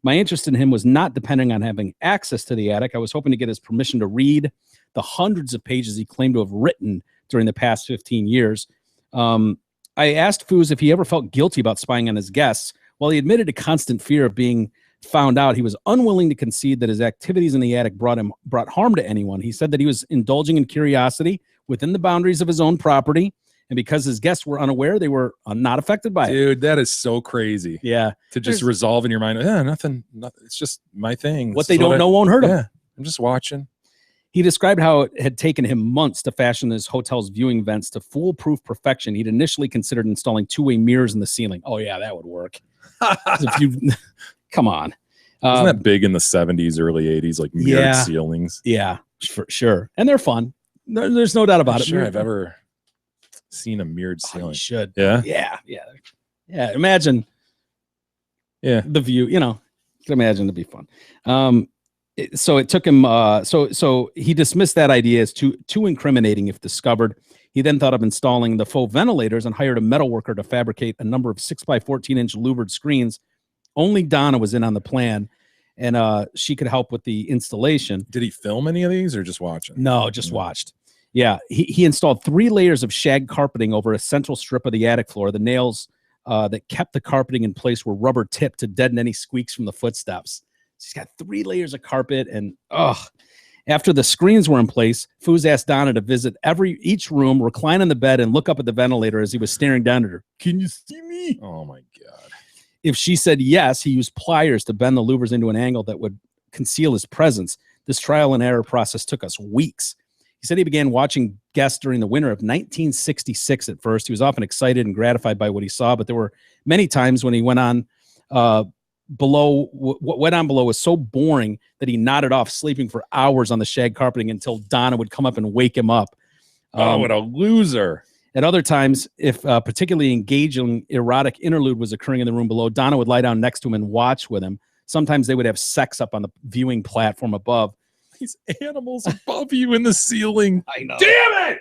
My interest in him was not depending on having access to the attic. I was hoping to get his permission to read the hundreds of pages he claimed to have written during the past 15 years. I asked Foos if he ever felt guilty about spying on his guests. While he admitted a constant fear of being found out, he was unwilling to concede that his activities in the attic brought harm to anyone. He said that he was indulging in curiosity within the boundaries of his own property, and because his guests were unaware, they were not affected by it. Dude, that is so crazy. Yeah. To just resolve in your mind, nothing. It's just my thing. What they don't know won't hurt them. Yeah, I'm just watching. He described how it had taken him months to fashion his hotel's viewing vents to foolproof perfection. He'd initially considered installing two-way mirrors in the ceiling. Oh, yeah, that would work. Come on. Wasn't that big in the 70s, early 80s, like mirrored ceilings? Yeah, for sure. And they're fun. There's no doubt about it. Sure, I've ever seen a mirrored ceiling. You should. Yeah? Yeah, imagine the view, you can imagine it'd be fun. So it took him, so he dismissed that idea as too incriminating if discovered. He then thought of installing the faux ventilators and hired a metalworker to fabricate a number of 6x14-inch louvered screens. Only Donna was in on the plan, and she could help with the installation. Did he film any of these or just watching? No, just watched. Yeah, he installed 3 layers of shag carpeting over a central strip of the attic floor. The nails that kept the carpeting in place were rubber tipped to deaden any squeaks from the footsteps. He's got 3 layers of carpet, and after the screens were in place, Foos asked Donna to visit each room, recline on the bed, and look up at the ventilator as he was staring down at her. Can you see me? Oh my God. If she said yes, he used pliers to bend the louvers into an angle that would conceal his presence. This trial and error process took us weeks. He said he began watching guests during the winter of 1966 at first. He was often excited and gratified by what he saw, but there were many times when he went on below. What went on below was so boring that he nodded off, sleeping for hours on the shag carpeting until Donna would come up and wake him up. What a loser. At other times, if a particularly engaging erotic interlude was occurring in the room below, Donna would lie down next to him and watch with him. Sometimes they would have sex up on the viewing platform above. These animals above you in the ceiling. I know. Damn it!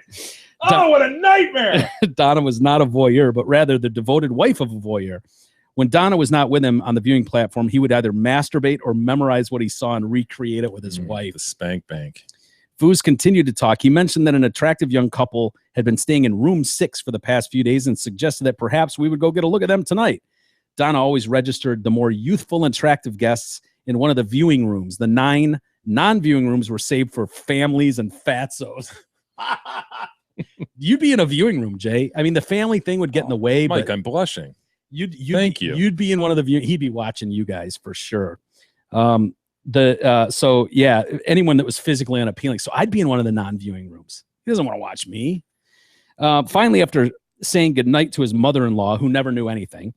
Oh, what a nightmare! Donna was not a voyeur, but rather the devoted wife of a voyeur. When Donna was not with him on the viewing platform, he would either masturbate or memorize what he saw and recreate it with his wife. The spank bank. Foos continued to talk. He mentioned that an attractive young couple had been staying in room 6 for the past few days and suggested that perhaps we would go get a look at them tonight. Donna always registered the more youthful and attractive guests in one of the viewing rooms. The 9 non-viewing rooms were saved for families and fatzos. You'd be in a viewing room, Jay. I mean, the family thing would get in the way. Mike, but I'm blushing. Thank you. You'd be in one of the viewing. He'd be watching you guys for sure. Anyone that was physically unappealing. So I'd be in one of the non-viewing rooms. He doesn't want to watch me. Finally, after saying goodnight to his mother-in-law, who never knew anything,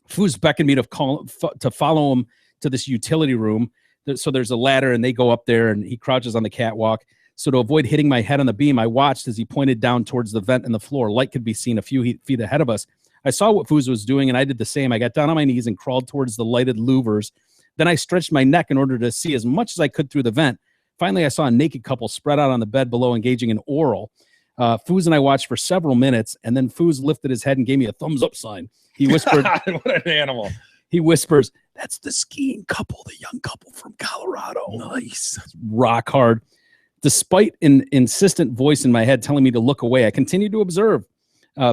Foos beckoned me to follow him to this utility room. So there's a ladder, and they go up there, and he crouches on the catwalk. So to avoid hitting my head on the beam, I watched as he pointed down towards the vent in the floor. Light could be seen a few feet ahead of us. I saw what Foos was doing, and I did the same. I got down on my knees and crawled towards the lighted louvers. Then I stretched my neck in order to see as much as I could through the vent. Finally, I saw a naked couple spread out on the bed below, engaging in oral. Foos and I watched for several minutes, and then Foos lifted his head and gave me a thumbs up sign. He whispered, what an animal. He whispers, "That's the skiing couple, the young couple from Colorado." Nice. Rock hard. Despite an insistent voice in my head telling me to look away, I continued to observe,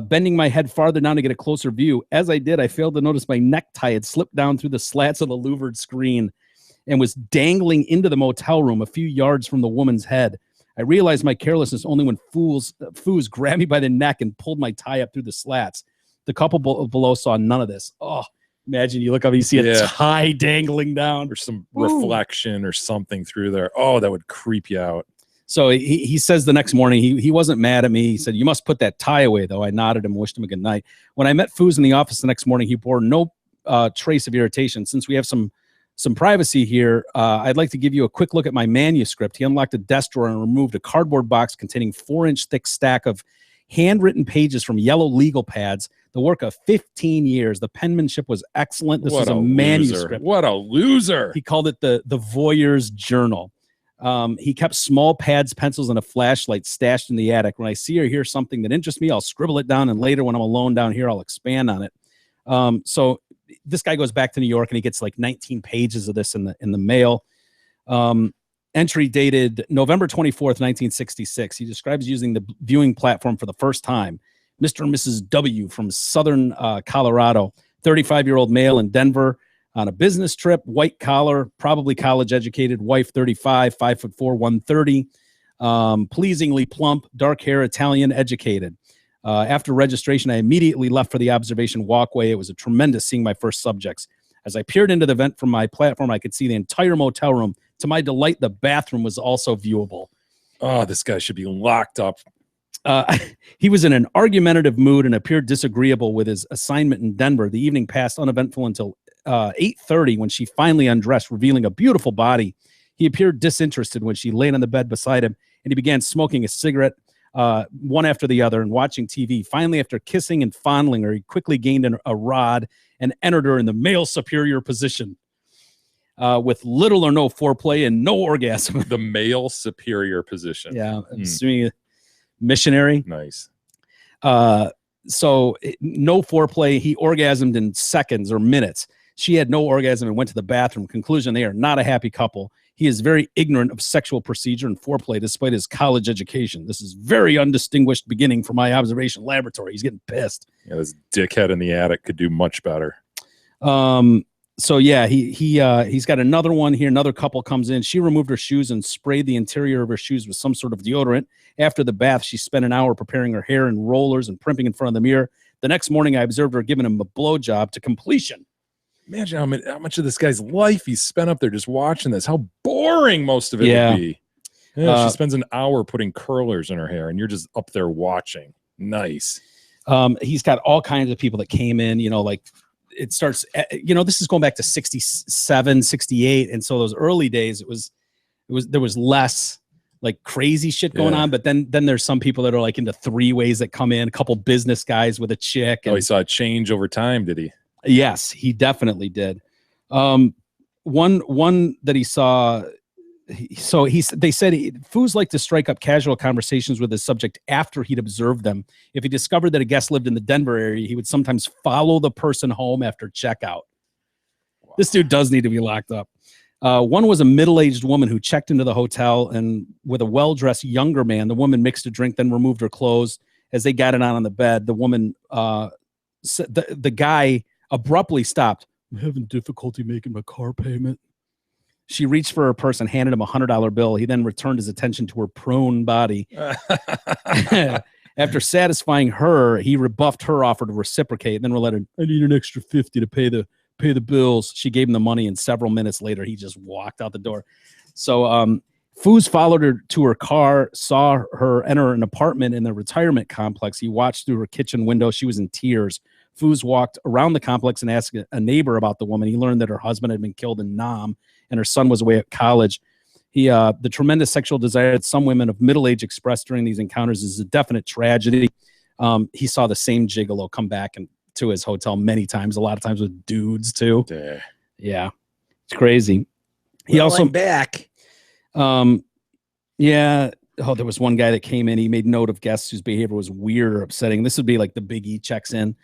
bending my head farther down to get a closer view. As I did, I failed to notice my necktie had slipped down through the slats of the louvered screen and was dangling into the motel room a few yards from the woman's head. I realized my carelessness only when Foos grabbed me by the neck and pulled my tie up through the slats. The couple below saw none of this. Oh, imagine you look up and you see a tie dangling down. Or some reflection or something through there. Oh, that would creep you out. So he says the next morning, he wasn't mad at me. He said, "You must put that tie away," though. I nodded and wished him a good night. When I met Foos in the office the next morning, he bore no trace of irritation. Since we have some privacy here, I'd like to give you a quick look at my manuscript. He unlocked a desk drawer and removed a cardboard box containing 4-inch thick stack of handwritten pages from yellow legal pads, the work of 15 years. The penmanship was excellent. This was a manuscript. What a loser. He called it the Voyeur's Journal. He kept small pads, pencils, and a flashlight stashed in the attic. When I see or hear something that interests me, I'll scribble it down, and later when I'm alone down here, I'll expand on it. So this guy goes back to New York, and he gets like 19 pages of this in the mail. Entry dated November 24th, 1966. He describes using the viewing platform for the first time. Mr. and Mrs. W. from Southern Colorado, 35-year-old male in Denver, on a business trip, white collar, probably college educated, wife 35, 5'4", 130, pleasingly plump, dark hair, Italian, educated. After registration, I immediately left for the observation walkway. It was a tremendous seeing my first subjects. As I peered into the vent from my platform, I could see the entire motel room. To my delight, the bathroom was also viewable. Oh, this guy should be locked up. He was in an argumentative mood and appeared disagreeable with his assignment in Denver. The evening passed uneventful until 8:30 when she finally undressed, revealing a beautiful body. He appeared disinterested when she laid on the bed beside him, and he began smoking a cigarette, one after the other, and watching TV. Finally, after kissing and fondling her, he quickly gained a rod and entered her in the male superior position with little or no foreplay and no orgasm. The male superior position. Yeah, assuming missionary. Nice. So no foreplay. He orgasmed in seconds or minutes. She had no orgasm and went to the bathroom. Conclusion, they are not a happy couple. He is very ignorant of sexual procedure and foreplay despite his college education. This is very undistinguished beginning from my observation laboratory. He's getting pissed. Yeah, this dickhead in the attic could do much better. So yeah, he's got another one here. Another couple comes in. She removed her shoes and sprayed the interior of her shoes with some sort of deodorant. After the bath, she spent an hour preparing her hair and rollers and primping in front of the mirror. The next morning, I observed her giving him a blowjob to completion. Imagine how much of this guy's life he's spent up there just watching this. How boring most of it would be. Yeah, she spends an hour putting curlers in her hair, and you're just up there watching. Nice. He's got all kinds of people that came in, like it starts, this is going back to 67, 68. And so those early days, there was less like crazy shit going on. But then there's some people that are like into 3-ways that come in, a couple business guys with a chick. And, he saw a change over time, did he? Yes, he definitely did. One that he saw, they said Foos liked to strike up casual conversations with his subject after he'd observed them. If he discovered that a guest lived in the Denver area, he would sometimes follow the person home after checkout. Wow. This dude does need to be locked up. One was a middle-aged woman who checked into the hotel and with a well-dressed younger man. The woman mixed a drink, then removed her clothes. As they got it on the bed, the woman, the guy abruptly stopped. "I'm having difficulty making my car payment." She reached for her purse and handed him a $100 bill. He then returned his attention to her prone body. After satisfying her, he rebuffed her offer to reciprocate, and then relented. "I need an extra $50 to pay the bills." She gave him the money, and several minutes later, he just walked out the door. So Foos followed her to her car, saw her enter an apartment in the retirement complex. He watched through her kitchen window. She was in tears. Foos walked around the complex and asked a neighbor about the woman. He learned that her husband had been killed in Nam and her son was away at college. The tremendous sexual desire that some women of middle age express during these encounters is a definite tragedy. He saw the same gigolo come back to his hotel many times, a lot of times with dudes too. Yeah, it's crazy. He also back. Yeah. Oh, there was one guy that came in. He made note of guests whose behavior was weird or upsetting. This would be like the Big E checks in.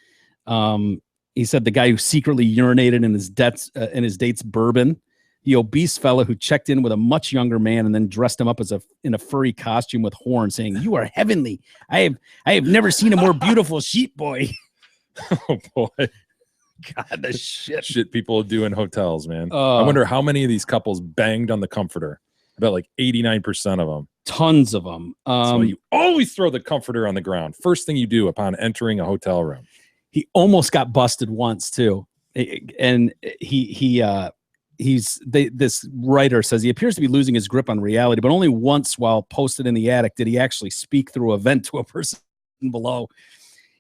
He said the guy who secretly urinated in his date's bourbon. The obese fella who checked in with a much younger man and then dressed him up in a furry costume with horns, saying, "You are heavenly. I have never seen a more beautiful sheep boy." Oh boy. God, the shit people do in hotels, man. I wonder how many of these couples banged on the comforter. About like 89% of them. Tons of them. So you always throw the comforter on the ground. First thing you do upon entering a hotel room. He almost got busted once too, and this writer says he appears to be losing his grip on reality, but only once while posted in the attic did he actually speak through a vent to a person below.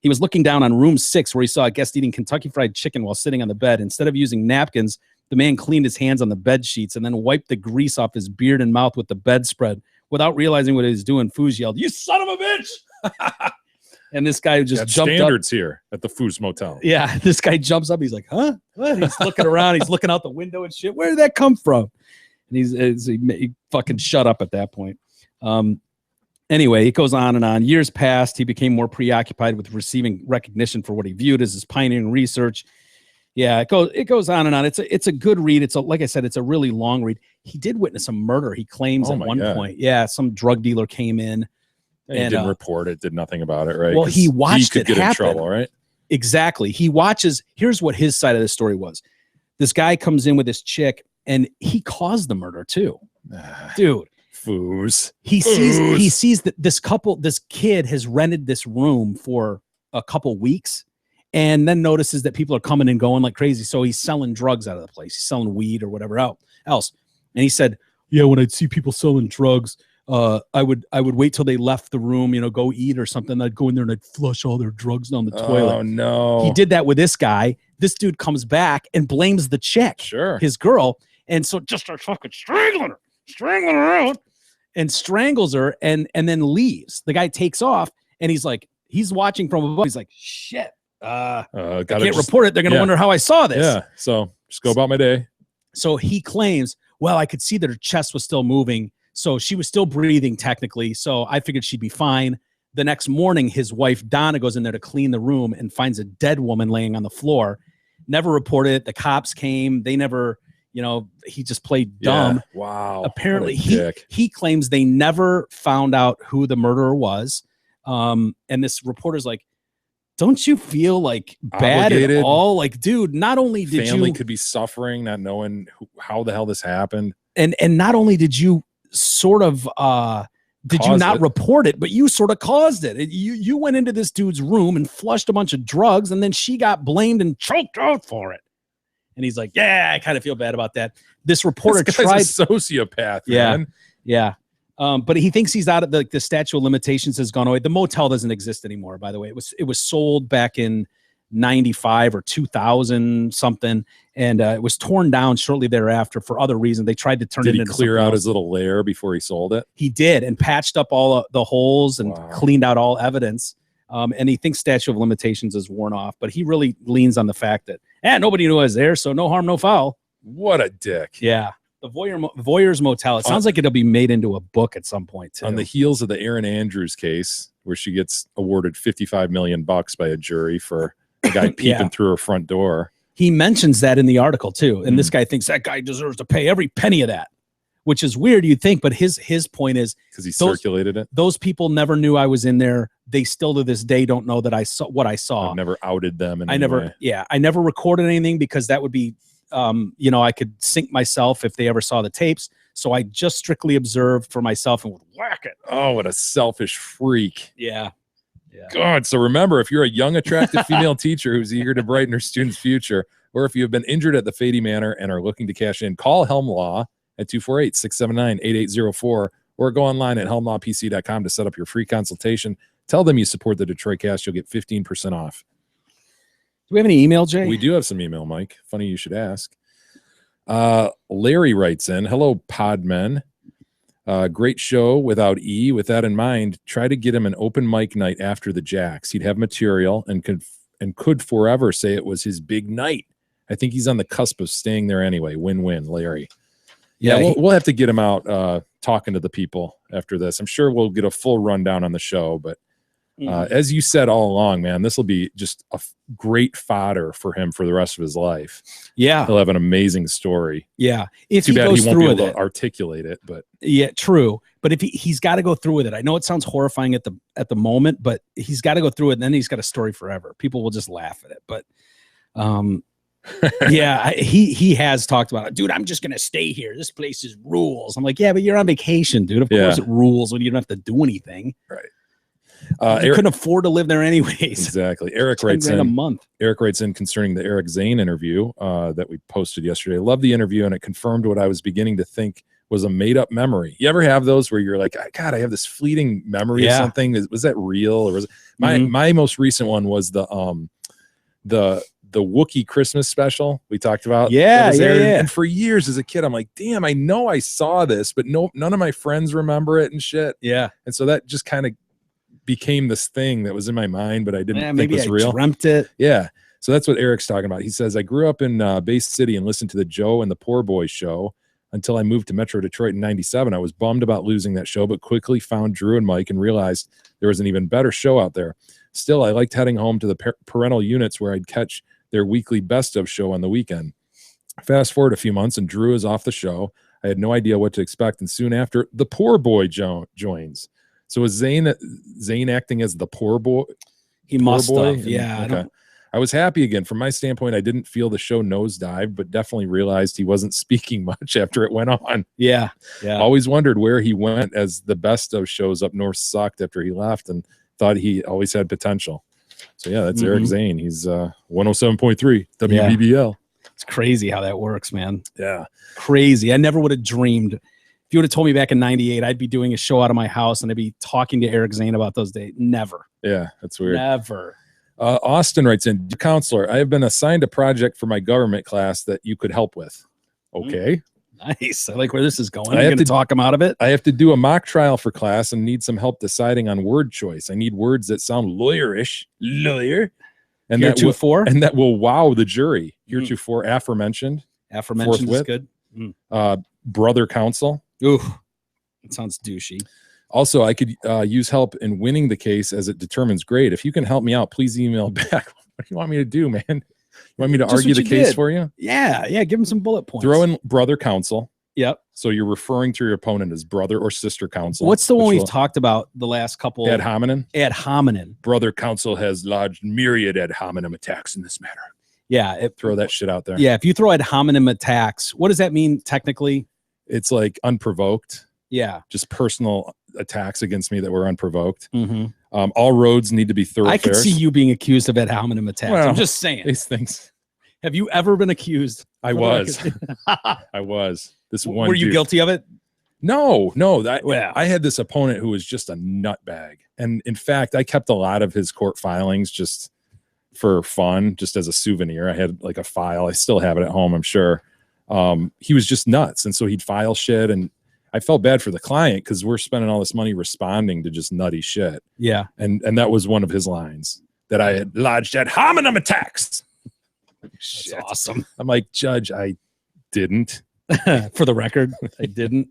He was looking down on room 6 where he saw a guest eating Kentucky Fried Chicken while sitting on the bed. Instead of using napkins, the man cleaned his hands on the bed sheets and then wiped the grease off his beard and mouth with the bedspread. Without realizing what he was doing, Foos yelled, "You son of a bitch!" And this guy just jumped standards up. here at the Foos Motel. Yeah, this guy jumps up. He's like, "Huh? What?" He's looking around. He's looking out the window and shit. Where did that come from? And he fucking shut up at that point. Anyway, it goes on and on. Years passed. He became more preoccupied with receiving recognition for what he viewed as his pioneering research. Yeah, it goes on and on. It's a good read. Like I said, it's a really long read. He did witness a murder. He claims at one point. Yeah, some drug dealer came in. And he didn't report it, did nothing about it, right? Well, he watched it get happen. In trouble, right? Exactly. He watches. Here's what his side of the story was. This guy comes in with this chick, and he caused the murder too. Dude. Foos. He sees that this kid has rented this room for a couple weeks and then notices that people are coming and going like crazy. So he's selling drugs out of the place. He's selling weed or whatever else. And he said, "Yeah, when I'd see people selling drugs, I would wait till they left the room, go eat or something. I'd go in there and I'd flush all their drugs down the toilet." Oh no. He did that with this guy. This dude comes back and blames the chick, his girl. And so just starts fucking strangling her out. And strangles her and then leaves. The guy takes off and he's watching from above. He's like, "Shit, I can't report it. They're going to wonder how I saw this." Yeah, so just go about my day. So he claims, "Well, I could see that her chest was still moving. So she was still breathing technically. So I figured she'd be fine." The next morning, his wife, Donna, goes in there to clean the room and finds a dead woman laying on the floor. Never reported it. The cops came. They never... he just played dumb. Yeah. Wow. Apparently he claims they never found out who the murderer was. And this reporter's like, "Don't you feel like bad obligated at all? Like, dude, not only did family could be suffering, not knowing how the hell this happened. And not only did you sort of, did you not report it, but you sort of caused it. You went into this dude's room and flushed a bunch of drugs and then she got blamed and choked out for it." And he's like, "Yeah, I kind of feel bad about that." This reporter tried. A sociopath, man. Yeah. But he thinks he's out of the statute of limitations has gone away. The motel doesn't exist anymore, by the way. It was sold back in 95 or 2000 something, and it was torn down shortly thereafter for other reasons. They tried to turn it into clear out his little lair before he sold it? He did, and patched up all the holes and cleaned out all evidence. And he thinks statute of limitations is worn off, but he really leans on the fact that nobody knew I was there, so no harm, no foul. What a dick. Yeah. The Voyeur's Motel. It sounds like it'll be made into a book at some point, too. On the heels of the Erin Andrews case, where she gets awarded $55 million by a jury for a guy peeping through her front door. He mentions that in the article, too. And this guy thinks that guy deserves to pay every penny of that, which is weird, you'd think. But his point is, because he circulated it. Those people never knew I was in there. They still to this day don't know that I saw what I saw. I've never outed them. I never recorded anything because that would be, I could sink myself if they ever saw the tapes. So I just strictly observed for myself and would whack it. Oh, what a selfish freak. Yeah. God. So remember, if you're a young, attractive female teacher who's eager to brighten her students' future, or if you have been injured at the Fady Manor and are looking to cash in, call Helm Law at 248-679-8804 or go online at helmlawpc.com to set up your free consultation. Tell them you support the Detroit Cast. You'll get 15% off. Do we have any email, Jay? We do have some email, Mike. Funny you should ask. Larry writes in, "Hello, Podmen. Great show without E. With that in mind, try to get him an open mic night after the Jacks. He'd have material and could forever say it was his big night. I think he's on the cusp of staying there anyway. Win-win, Larry." Yeah, we'll have to get him out talking to the people after this. I'm sure we'll get a full rundown on the show, but As you said all along, man, this will be just a great fodder for him for the rest of his life. Yeah. He'll have an amazing story. Yeah. If Too he bad goes he won't through be with able it. to articulate it, but Yeah, true. But if he's got to go through with it. I know it sounds horrifying at the moment, but he's got to go through it, and then he's got a story forever. People will just laugh at it. But yeah, he has talked about it. Dude, I'm just gonna stay here. This place is rules. I'm like, yeah, but you're on vacation, dude. Of course it rules when you don't have to do anything. Right. You couldn't afford to live there anyways. Exactly. Eric writes in a month. Eric writes in concerning the Eric Zane interview that we posted yesterday. I love the interview, and it confirmed what I was beginning to think was a made-up memory. You ever have those where you're like, God, I have this fleeting memory of something? Was that real, or was it my most recent one was the Wookiee Christmas special we talked about. Yeah. And for years as a kid, I'm like, damn, I know I saw this, but none of my friends remember it and shit. Yeah. And so that just kind of became this thing that was in my mind, but I didn't think it was real. Dreamt it. Yeah. So that's what Eric's talking about. He says, I grew up in Bay City and listened to the Joe and the Poor Boys show until I moved to Metro Detroit in 97. I was bummed about losing that show, but quickly found Drew and Mike and realized there was an even better show out there. Still, I liked heading home to the parental units where I'd catch their weekly best of show on the weekend. Fast forward a few months and Drew is off the show. I had no idea what to expect. And soon after, the Poor Boy joins. So is Zane acting as the poor boy? He must have. Yeah. Okay. I was happy again. From my standpoint, I didn't feel the show nosedive, but definitely realized he wasn't speaking much after it went on. Yeah. Yeah. Always wondered where he went, as the best of shows up north sucked after he left, and thought he always had potential. So yeah, that's Eric Zane. He's 107.3 WBBL. It's crazy how that works, man. Yeah. Crazy. I never would have dreamed. If you would have told me back in 98, I'd be doing a show out of my house and I'd be talking to Eric Zane about those days. Never. Yeah, that's weird. Never. Austin writes in, counselor, I have been assigned a project for my government class that you could help with. Okay. Nice. I like where this is going. I'm going to talk him out of it. I have to do a mock trial for class and need some help deciding on word choice. I need words that sound lawyerish. Lawyer. And heretofore. And that will wow the jury. Heretofore, aforementioned. Aforementioned is good. Brother counsel. Ooh, it sounds douchey. Also, I could use help in winning the case as it determines grade. If you can help me out, please email back. What do you want me to do, man? You want me to argue the case for you? Yeah. Give him some bullet points. Throw in brother counsel. Yep. So you're referring to your opponent as brother or sister counsel. What's the one we've talked about the last couple? Ad hominem. Ad hominem. Brother counsel has lodged myriad ad hominem attacks in this matter. Yeah. Throw that shit out there. Yeah. If you throw ad hominem attacks, what does that mean technically? It's like unprovoked. Yeah. Just personal attacks against me that were unprovoked. Mm-hmm. All roads need to be thoroughfares. I could see you being accused of ad hominem attacks. Well, I'm just saying. These things. Have you ever been accused? I was. I was. This one. Were you guilty of it? No. I had this opponent who was just a nutbag. And in fact, I kept a lot of his court filings just for fun, just as a souvenir. I had like a file. I still have it at home, I'm sure. He was just nuts. And so he'd file shit. And I felt bad for the client because we're spending all this money responding to just nutty shit. Yeah. And that was one of his lines, that I had lodged ad hominem attacks. That's awesome. I'm like, Judge, I didn't. For the record, I didn't.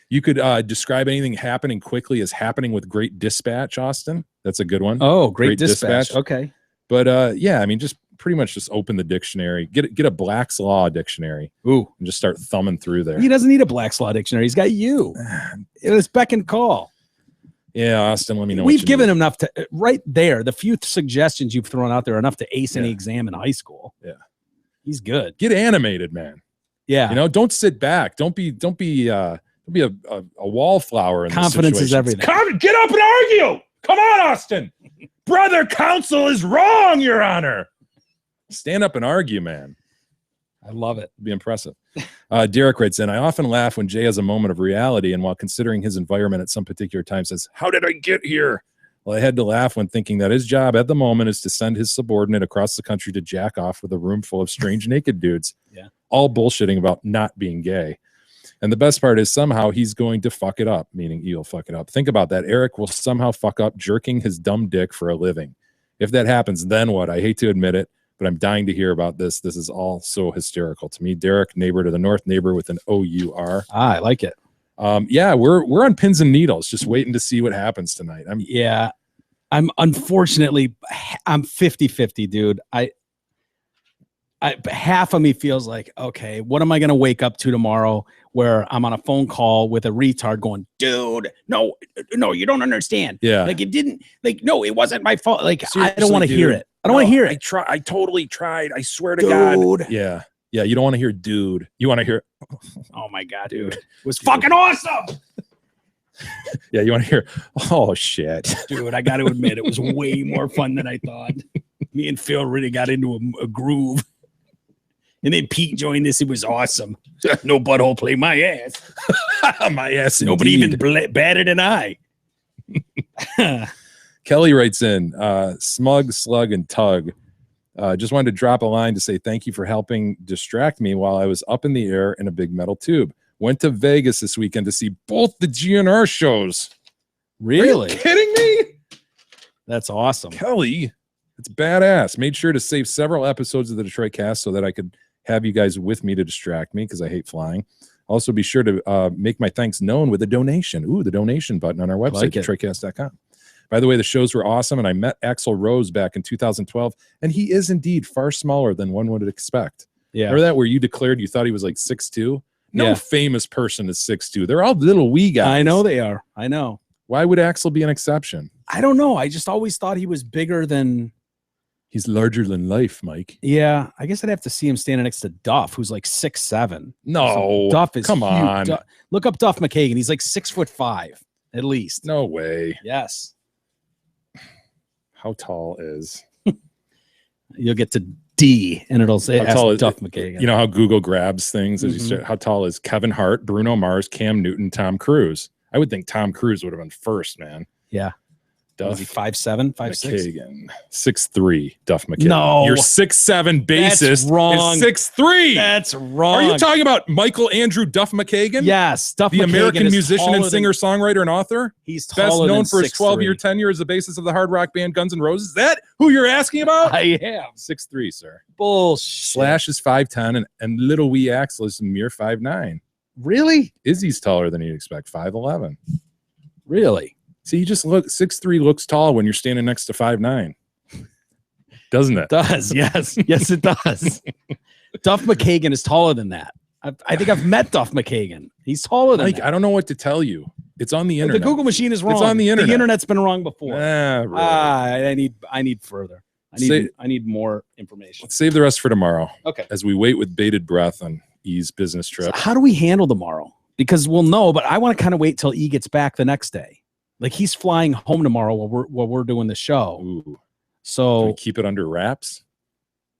You could describe anything happening quickly as happening with great dispatch, Austin. That's a good one. Oh, great dispatch. Okay. But yeah, I mean, just pretty much just open the dictionary, get a Black's Law dictionary. Ooh. And just start thumbing through there. He doesn't need a Black's Law dictionary. He's got you. It was beck and call. Yeah, Austin, let me know. We've given him enough to right there. The few suggestions you've thrown out there are enough to ace any exam in high school. Yeah. He's good. Get animated, man. Yeah. You know, don't sit back. Don't be a wallflower. In confidence is everything. Get up and argue. Come on, Austin. Brother counsel is wrong, Your Honor. Stand up and argue, man. I love it. It'd be impressive. Derek writes in, I often laugh when Jay has a moment of reality and while considering his environment at some particular time says, how did I get here? Well, I had to laugh when thinking that his job at the moment is to send his subordinate across the country to jack off with a room full of strange naked dudes. Yeah. All bullshitting about not being gay. And the best part is somehow he's going to fuck it up, meaning he'll fuck it up. Think about that. Eric will somehow fuck up jerking his dumb dick for a living. If that happens, then what? I hate to admit it, but I'm dying to hear about this. This is all so hysterical to me. Derek, neighbor to the north, neighbor with an O-U-R. I like it. Yeah, we're on pins and needles, just waiting to see what happens tonight. Yeah. I'm 50-50, dude. I half of me feels like, okay, what am I going to wake up to tomorrow where I'm on a phone call with a retard going, dude, no, you don't understand. Yeah. Like it didn't, like, no, it wasn't my fault. Like, Seriously, I don't want to hear it. I don't want to hear it. I totally tried. I swear to Dude. God. Yeah. Yeah. You don't want to hear dude. You want to hear, Oh my God, dude. It was fucking awesome. yeah. You want to hear, oh shit. Dude, I got to admit, it was way more fun than I thought. Me and Phil really got into a groove. And then Pete joined us. It was awesome. No butthole play my ass. My ass. Nobody indeed. even batted an eye. Kelly writes in, smug, slug, and tug. Just wanted to drop a line to say thank you for helping distract me while I was up in the air in a big metal tube. Went to Vegas this weekend to see both the GNR shows. Really? Are you kidding me? That's awesome. Kelly, it's badass. Made sure to save several episodes of the Detroit Cast so that I could have you guys with me to distract me because I hate flying. Also, be sure to make my thanks known with a donation. Ooh, the donation button on our website, DetroitCast.com. By the way, the shows were awesome, and I met Axl Rose back in 2012, and he is indeed far smaller than one would expect. Yeah. Remember that where you declared you thought he was like 6'2"? No Yeah. famous person is 6'2". They're all little wee guys. I know they are. I know. Why would Axl be an exception? I don't know. I just always thought he was bigger than. He's larger than life, Mike. Yeah, I guess I'd have to see him standing next to Duff, who's like 6'7". No, Duff is come huge. on. Look up Duff McKagan. He's like 6'5" at least. No way. Yes. How tall is? You'll get to D, and it'll say How tall is Duff McKagan. You know how Google grabs things as you Mhm. start, how tall is Kevin Hart, Bruno Mars, Cam Newton, Tom Cruise? I would think Tom Cruise would have been first, man. Yeah. Was he Duff 5'7", 5'6"? McKagan, 6'3". Duff McKagan. No. Your 6'7" That's bassist wrong. is 6'3". That's wrong. Are you talking about Michael Andrew Duff McKagan? Yes, Duff The McKagan American is musician and taller than- singer, songwriter, and author. He's Best taller known than for his 12-year 6'3". tenure as the bassist of the hard rock band Guns N' Roses. Is that who you're asking about? I am. 6'3", sir. Bullshit. Slash is 5'10", and little wee Axl is a mere 5'9". Really? Izzy's taller than you'd expect, 5'11". Really? See, you just look 6'3" looks tall when you're standing next to 5'9", doesn't it? Does. Yes. Yes, it does. Duff McKagan is taller than that. I think I've met Duff McKagan. He's taller than Like, that. I don't know what to tell you. It's on the The internet. Google machine is wrong. It's on the internet. The internet's been wrong before. Really. I need further. Say- I need more information. Let's save the rest for tomorrow Okay. as we wait with bated breath on E's business trip. How do we handle tomorrow? Because we'll know, but I want to kind of wait till E gets back the next day. Like he's flying home tomorrow while we're doing the show. Ooh. Do So we keep it under wraps?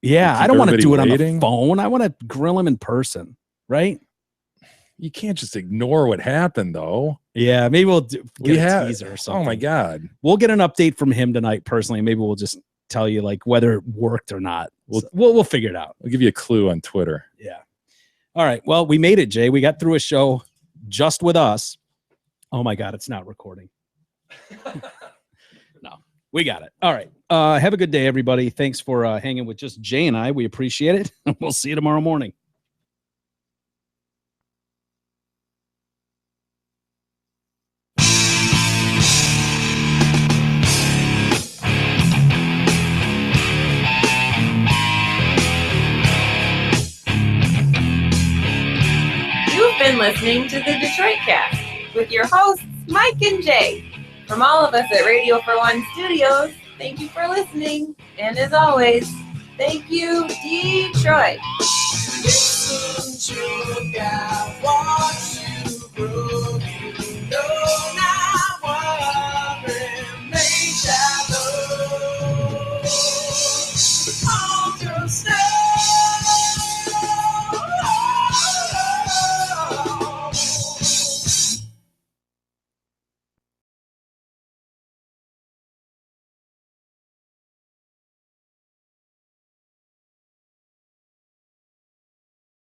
yeah, keep I don't want to do it everybody on the phone. I want to grill him in person, right? You can't just ignore what happened, though. Yeah, maybe we'll We get a have- teaser or something. Oh my God. We'll get an update from him tonight personally. Maybe we'll just tell you like whether it worked or not. We'll figure it out. I'll give you a clue on Twitter. Yeah. All right. Well, we made it, Jay. We got through a show just with us. Oh my God, it's not recording. No, we got it. All right. Have a good day, everybody. Thanks for hanging with just Jay and I. We appreciate it. We'll see you tomorrow morning. You've been listening to the Detroit Cast with your hosts, Mike and Jay. From all of us at Radio for One Studios, thank you for listening. And as always, thank you, Detroit. Listen to the guy, watch you grow.